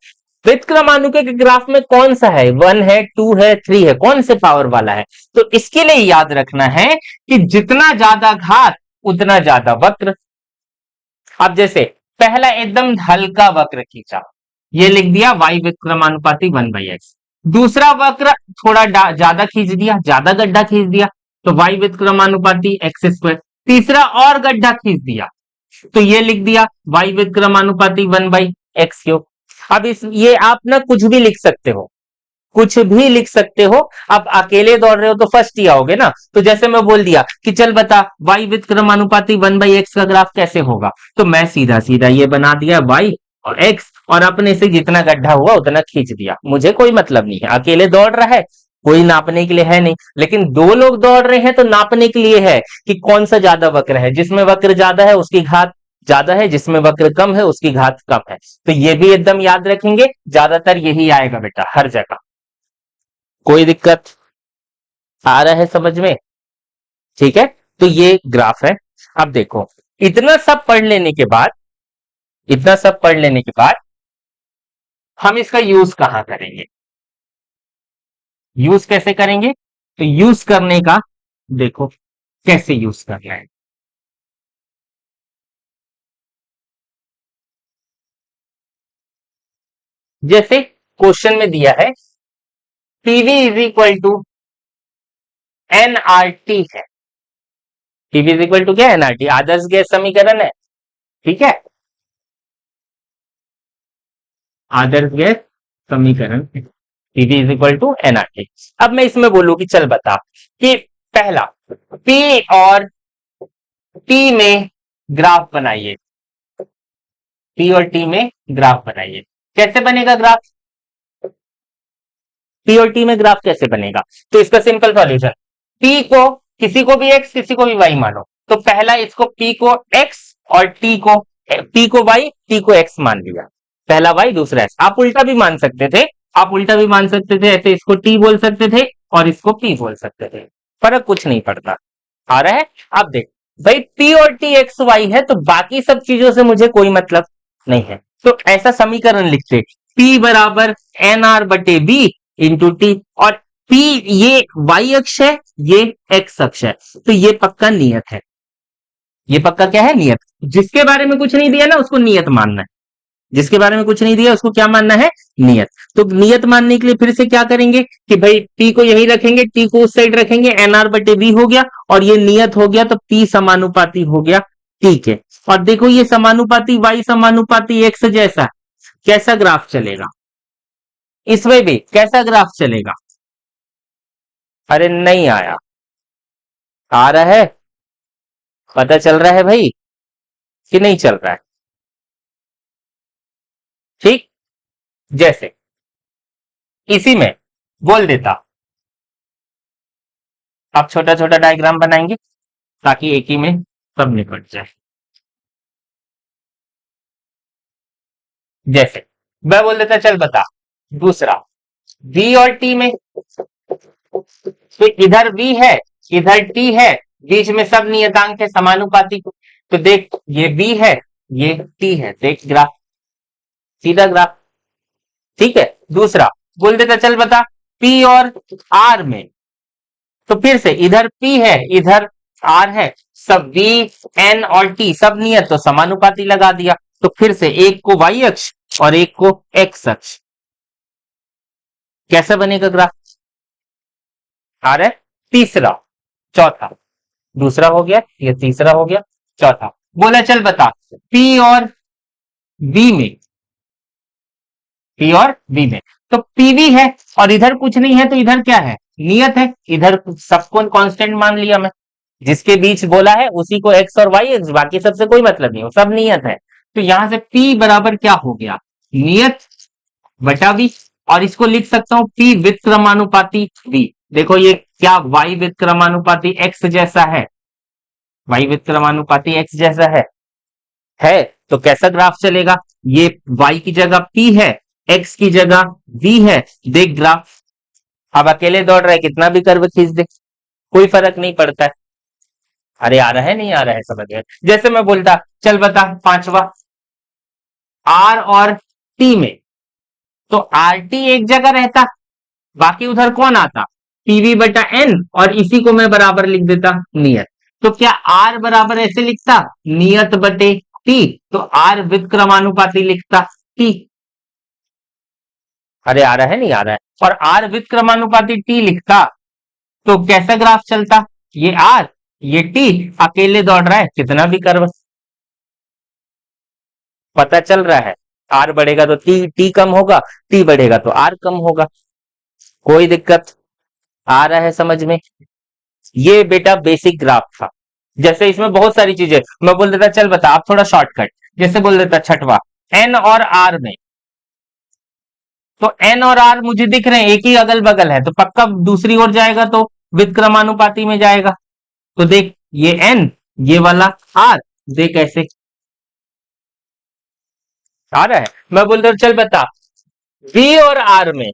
S1: व्युत्क्रमानुपाती के ग्राफ में कौन सा है, वन है, टू है, थ्री है, कौन से पावर वाला है। तो इसके लिए याद रखना है कि जितना ज्यादा घात उतना ज्यादा वक्र। अब जैसे पहला एकदम हल्का वक्र खींचा, ये लिख दिया y व्युत्क्रमानुपाती वन बाई एक्स। दूसरा वक्र थोड़ा ज्यादा खींच दिया, ज्यादा गड्ढा खींच दिया, तो y व्युत्क्रमानुपाती एक्स स्क्वायर। तीसरा और गड्ढा खींच दिया, तो ये लिख दिया y व्युत्क्रमानुपाती वन बाई एक्स क्यूब। अब इस ये आप ना कुछ भी लिख सकते हो, कुछ भी लिख सकते हो। अब अकेले दौड़ रहे हो तो फर्स्ट ही आओगे ना। तो जैसे मैं बोल दिया कि चल बता y व्युत्क्रमानुपाती वन बाई एक्स का ग्राफ कैसे होगा, तो मैं सीधा सीधा ये बना दिया y और x, और अपने से जितना गड्ढा हुआ उतना खींच दिया। मुझे कोई मतलब नहीं है, अकेले दौड़ रहा है, कोई नापने के लिए है नहीं। लेकिन दो लोग दौड़ रहे हैं तो नापने के लिए है कि कौन सा ज्यादा वक्र है। जिसमें वक्र ज्यादा है उसकी घात ज्यादा है, जिसमें वक्र कम है उसकी घात कम है। तो ये भी एकदम याद रखेंगे, ज्यादातर यही आएगा बेटा हर जगह। कोई दिक्कत आ रहा है समझ में। ठीक है, तो ये ग्राफ है। अब देखो, इतना सब पढ़ लेने के बाद, इतना सब पढ़ लेने के बाद हम इसका यूज कहां करेंगे, यूज कैसे करेंगे। तो यूज करने का देखो कैसे यूज करना है। जैसे क्वेश्चन में दिया है PV is equal to NRT है। पीवी इज इक्वल टू क्या, एनआरटी, आदर्श गैस समीकरण है। ठीक है, आदर्श गैस समीकरण PV is equal to NRT. अब मैं इसमें बोलूं कि चल बता कि पहला पी और टी में ग्राफ बनाइए, पी और टी में ग्राफ बनाइए। कैसे बनेगा ग्राफ? पी और टी में ग्राफ कैसे बनेगा? तो इसका सिंपल सॉल्यूशन, पी को किसी को भी एक्स किसी को भी वाई मानो, तो पहला इसको पी को एक्स और पी को वाई टी को एक्स मान लिया, पहला वाई दूसरा एक्स। आप उल्टा भी मान सकते थे, आप उल्टा भी मान सकते थे, ऐसे इसको टी बोल सकते थे और इसको पी बोल सकते थे, फर्क कुछ नहीं पड़ता। आ रहा है? आप देख भाई, पी और टी एक्स वाई है तो बाकी सब चीजों से मुझे कोई मतलब नहीं है, तो ऐसा समीकरण लिखते, पी बराबर एन आर बटे बी इंटू टी, और पी ये वाई अक्ष है, ये एक्स अक्ष है, तो ये पक्का नियत है। ये पक्का क्या है? नियत। जिसके बारे में कुछ नहीं दिया ना उसको नियत मानना है, जिसके बारे में कुछ नहीं दिया उसको क्या मानना है? नियत। तो नियत मानने के लिए फिर से क्या करेंगे कि भाई पी को यही रखेंगे, टी को उस साइड रखेंगे, एन आर बटे बी हो गया, और ये नियत हो गया, तो पी समानुपाती हो गया टी के। और देखो ये समानुपाती वाई समानुपाती एक्स जैसा, कैसा ग्राफ चलेगा? इसमें भी कैसा ग्राफ चलेगा? अरे नहीं आया, आ रहा है? पता चल रहा है भाई कि नहीं चल रहा है? ठीक, जैसे इसी में बोल देता, आप छोटा छोटा डायग्राम बनाएंगे ताकि एक ही में सब निपट जाए। जैसे मैं बोल देता, चल बता दूसरा, बी और टी में, तो इधर बी है इधर टी है, बीच में सब नियतांक है समानुपाती, तो देख ये बी है ये टी है, देख ग्राफ, सीधा ग्राफ। ठीक है, दूसरा बोल देता, चल बता पी और आर में, तो फिर से इधर P है इधर R है, सब V N और T सब नियत, तो समानुपाती लगा दिया, तो फिर से एक को Y अक्ष और एक को X अक्ष, कैसा बनेगा ग्राफ? आ रहा है? तीसरा, चौथा, दूसरा हो गया, ये तीसरा हो गया, चौथा बोला, चल बता P और B में, P और B में, तो PV है और इधर कुछ नहीं है, तो इधर क्या है? नियत है, इधर सबको कांस्टेंट मान लिया मैं, जिसके बीच बोला है उसी को एक्स और वाई एक्स, बाकी सबसे कोई मतलब नहीं, वो सब नियत है। तो यहां से P बराबर क्या हो गया? नियत बटा V, और इसको लिख सकता हूं P व्युत्क्रमानुपाती V। देखो ये क्या Y व्युत्क्रमानुपाती X जैसा है, Y व्युत्क्रमानुपाती X जैसा है, तो कैसा ग्राफ चलेगा? ये Y की जगह P है, X की जगह V है, देख ग्राफ, अब अकेले दौड़ रहा है, कितना भी कर्व खींच दे कोई फर्क नहीं पड़ता है। अरे आ रहा है नहीं आ रहा है? समझ गए? जैसे मैं बोलता, चल बता पांचवा, आर और टी में, तो आर टी एक जगह रहता, बाकी उधर कौन आता? पीवी बटा एन, और इसी को मैं बराबर लिख देता नियत। तो क्या आर बराबर ऐसे लिखता नियत बटे टी, तो आर व्युत्क्रमानुपाती लिखता टी। अरे आ रहा है नहीं आ रहा है? और आर व्युत्क्रमानुपाती टी लिखता तो कैसा ग्राफ चलता? ये आर ये टी अकेले दौड़ रहा है, कितना भी कर्व, पता चल रहा है? आर बढ़ेगा तो टी कम होगा, टी बढ़ेगा तो आर कम होगा, कोई दिक्कत आ रहा है समझ में? ये बेटा बेसिक ग्राफ था। जैसे इसमें बहुत सारी चीजें, मैं बोल देता, चल बता, आप थोड़ा शॉर्टकट, जैसे बोल देता छठवा, एन और आर में, तो एन और आर मुझे दिख रहे हैं एक ही अगल बगल है, तो पक्का दूसरी ओर जाएगा तो व्युत्क्रमानुपाती में जाएगा, तो देख ये एन ये वाला आर, देख ऐसे आ रहा है। मैं बोलता हूं, चल बता वी और आर में,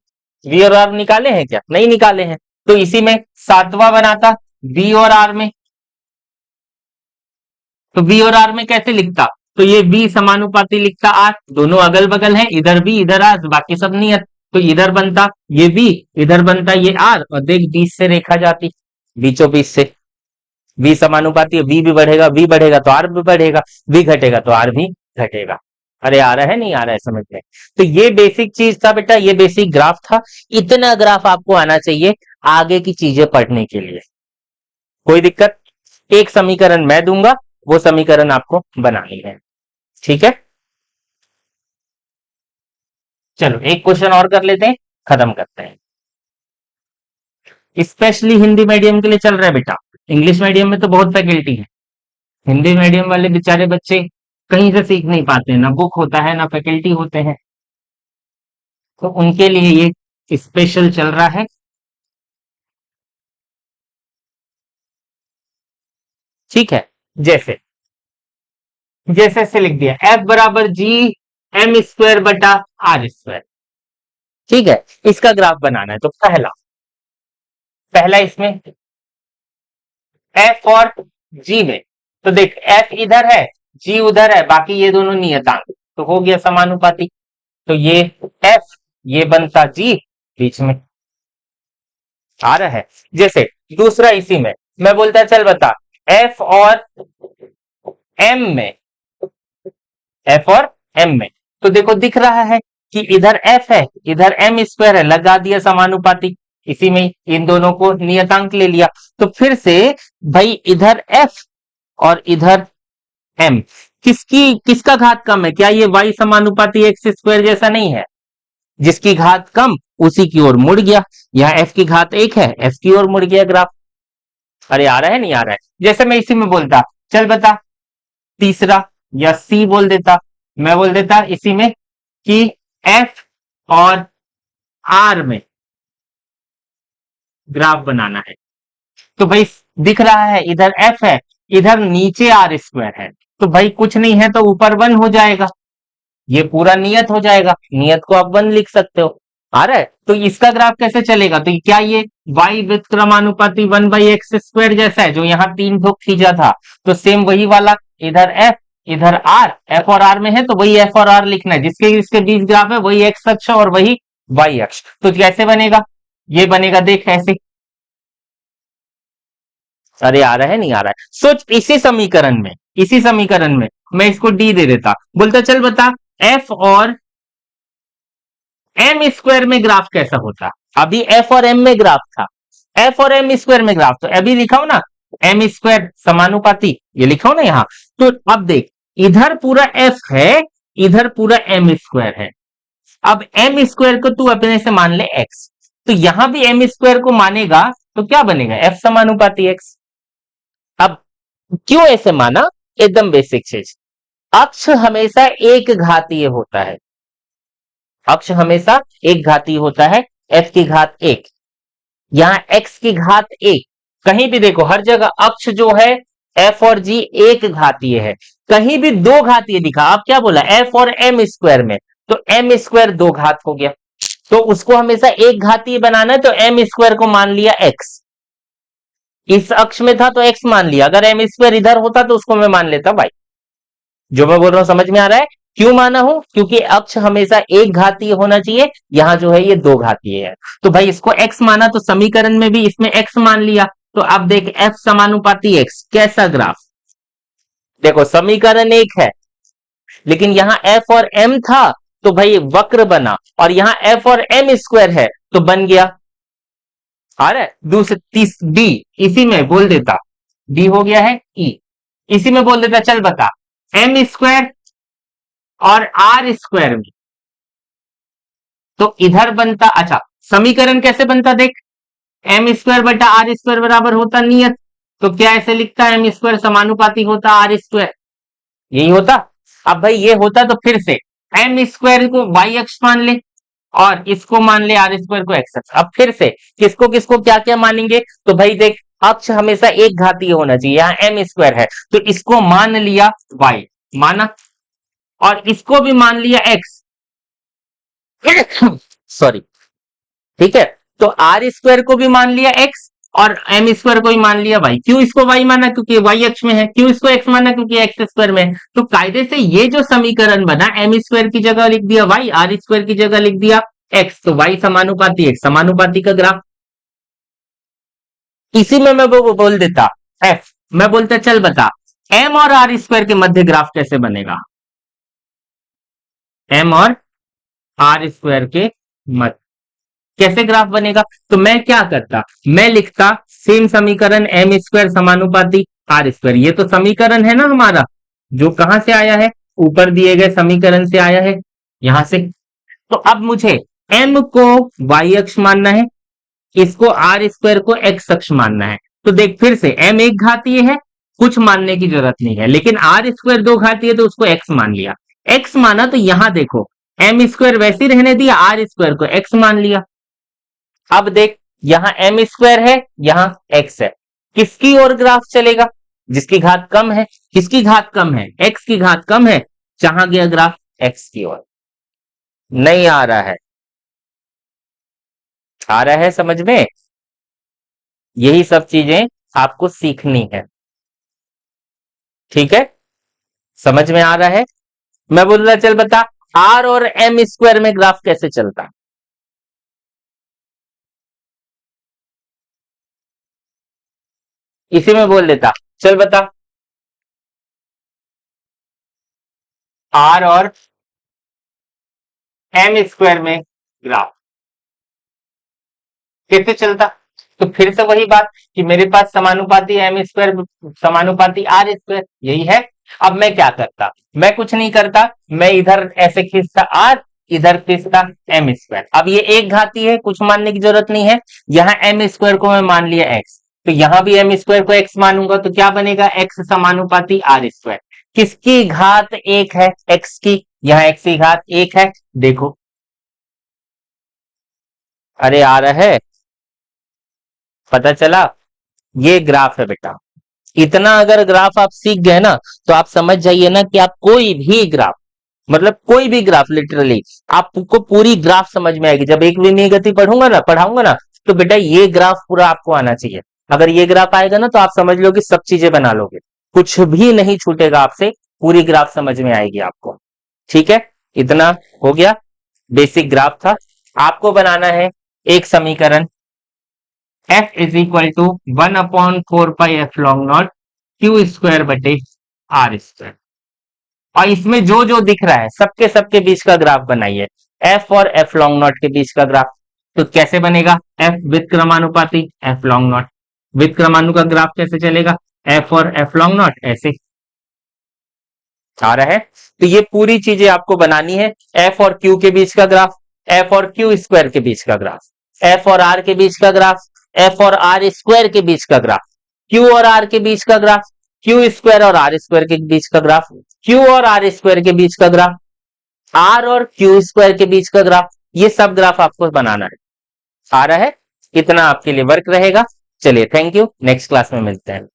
S1: वी और आर निकाले हैं क्या? नहीं निकाले हैं, तो इसी में सातवां बनाता वी और आर में, तो वी और आर में कैसे लिखता? तो ये वी समानुपाती लिखता आर, दोनों अगल बगल हैं, इधर वी इधर आर, बाकी सब नियत, तो इधर बनता ये वी इधर बनता ये आर, और देख बीच से रेखा जाती, बीचों बीच से, वी समानुपाती है, वी भी बढ़ेगा, वी बढ़ेगा तो आर भी बढ़ेगा, वी घटेगा तो आर भी घटेगा। अरे आ रहा है नहीं आ रहा है समझ में? तो ये बेसिक चीज था बेटा, ये बेसिक ग्राफ था, इतना ग्राफ आपको आना चाहिए आगे की चीजें पढ़ने के लिए। कोई दिक्कत? एक समीकरण मैं दूंगा, वो समीकरण आपको बनानी है, ठीक है? चलो एक क्वेश्चन और कर लेते हैं, खत्म करते हैं। स्पेशली हिंदी मीडियम के लिए चल रहा है बेटा, इंग्लिश मीडियम में तो बहुत फैकल्टी है, हिंदी मीडियम वाले बेचारे बच्चे कहीं से सीख नहीं पाते, ना बुक होता है ना फैकल्टी होते हैं, तो उनके लिए ये स्पेशल चल रहा है। ठीक है, जैसे जैसे से लिख दिया एफ बराबर जी एम स्क्वायर बटा आर स्क्वायर। ठीक है, इसका ग्राफ बनाना है, तो पहला पहला इसमें एफ और जी में, तो देख एफ इधर है जी उधर है, बाकी ये दोनों नियतांक, तो हो गया समानुपाती, तो ये एफ ये बनता जी बीच में आ रहा है। जैसे दूसरा इसी में मैं बोलता चल बता एफ और एम में, एफ और एम में, तो देखो दिख रहा है कि इधर एफ है इधर एम स्क्वायर है, लगा दिया समानुपाती, इसी में इन दोनों को नियतांक ले लिया। तो फिर से भाई इधर एफ और इधर एम, किसका घात कम है? क्या ये वाई समानुपाती एक्स स्क्वायर जैसा नहीं है? जिसकी घात कम उसी की ओर मुड़ गया, यहाँ एफ की घात एक है एफ की ओर मुड़ गया ग्राफ। अरे आ रहा है नहीं आ रहा है? जैसे मैं इसी में बोलता चल बता तीसरा, या सी बोल देता, मैं बोल देता इसी में कि एफ और आर में ग्राफ बनाना है, तो भाई दिख रहा है इधर एफ है इधर नीचे आर स्क्वायर है, तो भाई कुछ नहीं है तो ऊपर वन हो जाएगा, ये पूरा नियत हो जाएगा, नियत को आप वन लिख सकते हो। आ रहा है? तो इसका ग्राफ कैसे चलेगा? तो क्या ये y व्युत्क्रमानुपाती 1/x स्क्वायर जैसा है जो यहाँ 3 ठोक खींचा था, तो सेम वही वाला इधर f इधर r, f और r में है तो वही f और r लिखना है, जिसके इसके बीच ग्राफ है वही x अक्ष और वही y अक्ष। तो कैसे बनेगा? ये बनेगा देख ऐसे। अरे आ रहा है नहीं आ रहा है? सोच इसी समीकरण में मैं इसको डी दे देता, बोलता चल बता f और एम स्क्वायर में ग्राफ कैसा होता? अभी एफ और एम में ग्राफ था, एफ और एम स्क्वायर में ग्राफ, तो अभी लिखा हो ना एम स्क्वायर समानुपाती, ये लिखा हो ना यहाँ। तो अब देख इधर पूरा एफ है इधर पूरा एम स्क्वायर है, अब एम स्क्वायर को तू अपने से मान ले एक्स, तो यहां भी एम स्क्वायर को मानेगा तो क्या बनेगा? एफ समानुपाती एक्स। अब क्यों ऐसे माना? एकदम बेसिक चीज, अक्ष हमेशा एक घातीय होता है, अक्ष हमेशा एक घातीय होता है, एफ की घात एक, यहां एक्स की घात एक, कहीं भी देखो हर जगह अक्ष जो है एफ और जी एक घातीय है, कहीं भी दो घातीय दिखा, आप क्या बोला एफ और एम स्क्वायर में, तो एम स्क्वायर दो घात हो गया, तो उसको हमेशा एक घातीय बनाना है, तो एम स्क्वायर को मान लिया एक्स, इस अक्ष में था तो एक्स मान लिया, अगर एम स्क्वायर इधर होता तो उसको मैं मान लेता भाई। जो मैं बोल रहा हूं समझ में आ रहा है? क्यों माना हूं? क्योंकि अक्ष हमेशा एक घातीय होना चाहिए, यहां जो है ये दो घातीय है, तो भाई इसको एक्स माना, तो समीकरण में भी इसमें एक्स मान लिया, तो अब देख एफ समानुपाती एक्स कैसा ग्राफ, देखो समीकरण एक है लेकिन यहां एफ और एम था तो भाई वक्र बना, और यहां एफ और एम स्क्वायर है तो बन गया। आ रहा है? दूसरे तीस डी, इसी में बोल देता डी हो गया है ई, इसी में बोल देता चल बता एम स्क्वायर और आर स्क्वायर में, तो इधर बनता, अच्छा समीकरण कैसे बनता देख, एम स्क्वायर बटा आर स्क्वायर बराबर होता नियत, तो क्या ऐसे लिखता एम स्क्वायर समानुपाती होता आर स्क्वायर, यही होता। अब भाई ये होता तो फिर से एम स्क्वायर को वाई अक्ष मान ले और इसको मान ले आर स्क्वायर को एक्स अक्ष, अब फिर से किसको किसको क्या क्या मानेंगे, तो भाई देख अक्ष हमेशा एक घातीय होना चाहिए, यहाँ एम स्क्वायर है तो इसको मान लिया वाई माना, और इसको भी मान लिया एक्स सॉरी, ठीक है, तो आर स्क्वायर को भी मान लिया एक्स और एम स्क्वायर को भी मान लिया वाई। क्यों इसको वाई माना? क्योंकि वाई अक्ष में है। क्यों इसको एक्स माना? क्योंकि एक्स स्क्वायर में है। तो कायदे से ये जो समीकरण बना एम स्क्वायर की जगह लिख दिया वाई, आर स्क्वायर की जगह लिख दिया एक्स, तो वाई समानुपाती एक्स, समानुपाती का ग्राफ। इसी में मैं वो बोल देता एफ, मैं बोलता चल बता एम और आर स्क्वायर के मध्य ग्राफ कैसे बनेगा, एम और आर स्क्वायर के मध्य कैसे ग्राफ बनेगा, तो मैं क्या करता, मैं लिखता सेम समीकरण एम स्क्वायर समानुपाती आर स्क्वायर, ये तो समीकरण है ना हमारा जो कहां से आया है, ऊपर दिए गए समीकरण से आया है, यहां से तो अब मुझे m को y अक्ष मानना है, इसको r स्क्वायर को x अक्ष मानना है। तो देख फिर से m एक घातीय है, कुछ मानने की जरूरत नहीं है, लेकिन r स्क्वायर दो घातीय है तो उसको x मान लिया। x माना तो यहां देखो m स्क्वायर वैसे ही रहने दिया, r स्क्वायर को x मान लिया। अब देख यहां m स्क्वायर है, यहां x है, किसकी ओर ग्राफ चलेगा? जिसकी घात कम है। किसकी घात कम है? x की घात कम है, जहां गया ग्राफ x की ओर। नहीं आ रहा है? आ रहा है समझ में? यही सब चीजें आपको सीखनी है, ठीक है? समझ में आ रहा है? मैं बोल रहा चल बता, r और m स्क्वायर में ग्राफ कैसे चलता? इसी में बोल देता, चल बता। r और m स्क्वायर में ग्राफ कैसे चलता? तो फिर से वही बात कि मेरे पास समानुपाती m स्क्वायर समानुपाती r स्क्वायर, यही है। अब मैं क्या करता? मैं कुछ नहीं करता, मैं इधर ऐसे खींचता r, इधर खींचता m स्क्वायर। अब ये एक घाती है, कुछ मानने की जरूरत नहीं है। यहाँ m स्क्वायर को मैं मान लिया x, तो यहां भी m स्क्वायर को x मानूंगा तो क्या बनेगा? x समानुपाती r स्क्वायर। किसकी घात एक है? x की। यहाँ x की घात एक है, देखो। अरे आ रहा है? पता चला? ये ग्राफ है बेटा। इतना अगर ग्राफ आप सीख गए ना, तो आप समझ जाइए ना कि आप कोई भी ग्राफ, मतलब कोई भी ग्राफ, लिटरली आपको पूरी ग्राफ समझ में आएगी। जब एक विमीय गति पढ़ाऊंगा ना, तो बेटा ये ग्राफ पूरा आपको आना चाहिए। अगर ये ग्राफ आएगा ना, तो आप समझ लो कि सब चीजें बना लोगे, कुछ भी नहीं छूटेगा आपसे, पूरी ग्राफ समझ में आएगी आपको। ठीक है, इतना हो गया, बेसिक ग्राफ था। आपको बनाना है एक समीकरण, f is equal to 1/4 pi q square बटे r स्क्वायर। और इसमें जो जो दिख रहा है सबके सबके बीच का ग्राफ बनाइए, f और f लॉन्ग नॉट के बीच का ग्राफ। तो कैसे बनेगा? f विद क्रमानुपाती f लॉन्ग नॉट, विद क्रमानु का ग्राफ कैसे चलेगा? f और f लॉन्ग नॉट, ऐसे आ रहा है। तो ये पूरी चीजें आपको बनानी है, f और q के बीच का ग्राफ, f और q स्क्वायर के बीच का ग्राफ, f और r के बीच का ग्राफ, f और r स्क्वायर के बीच का ग्राफ, q और r के बीच का ग्राफ, q स्क्वायर और r स्क्वायर के बीच का ग्राफ, q और r स्क्वायर के बीच का ग्राफ, r और q स्क्वायर के बीच का ग्राफ। ये सब ग्राफ आपको बनाना है। आ रहा है? इतना आपके लिए वर्क रहेगा। चलिए, थैंक यू, नेक्स्ट क्लास में मिलते हैं।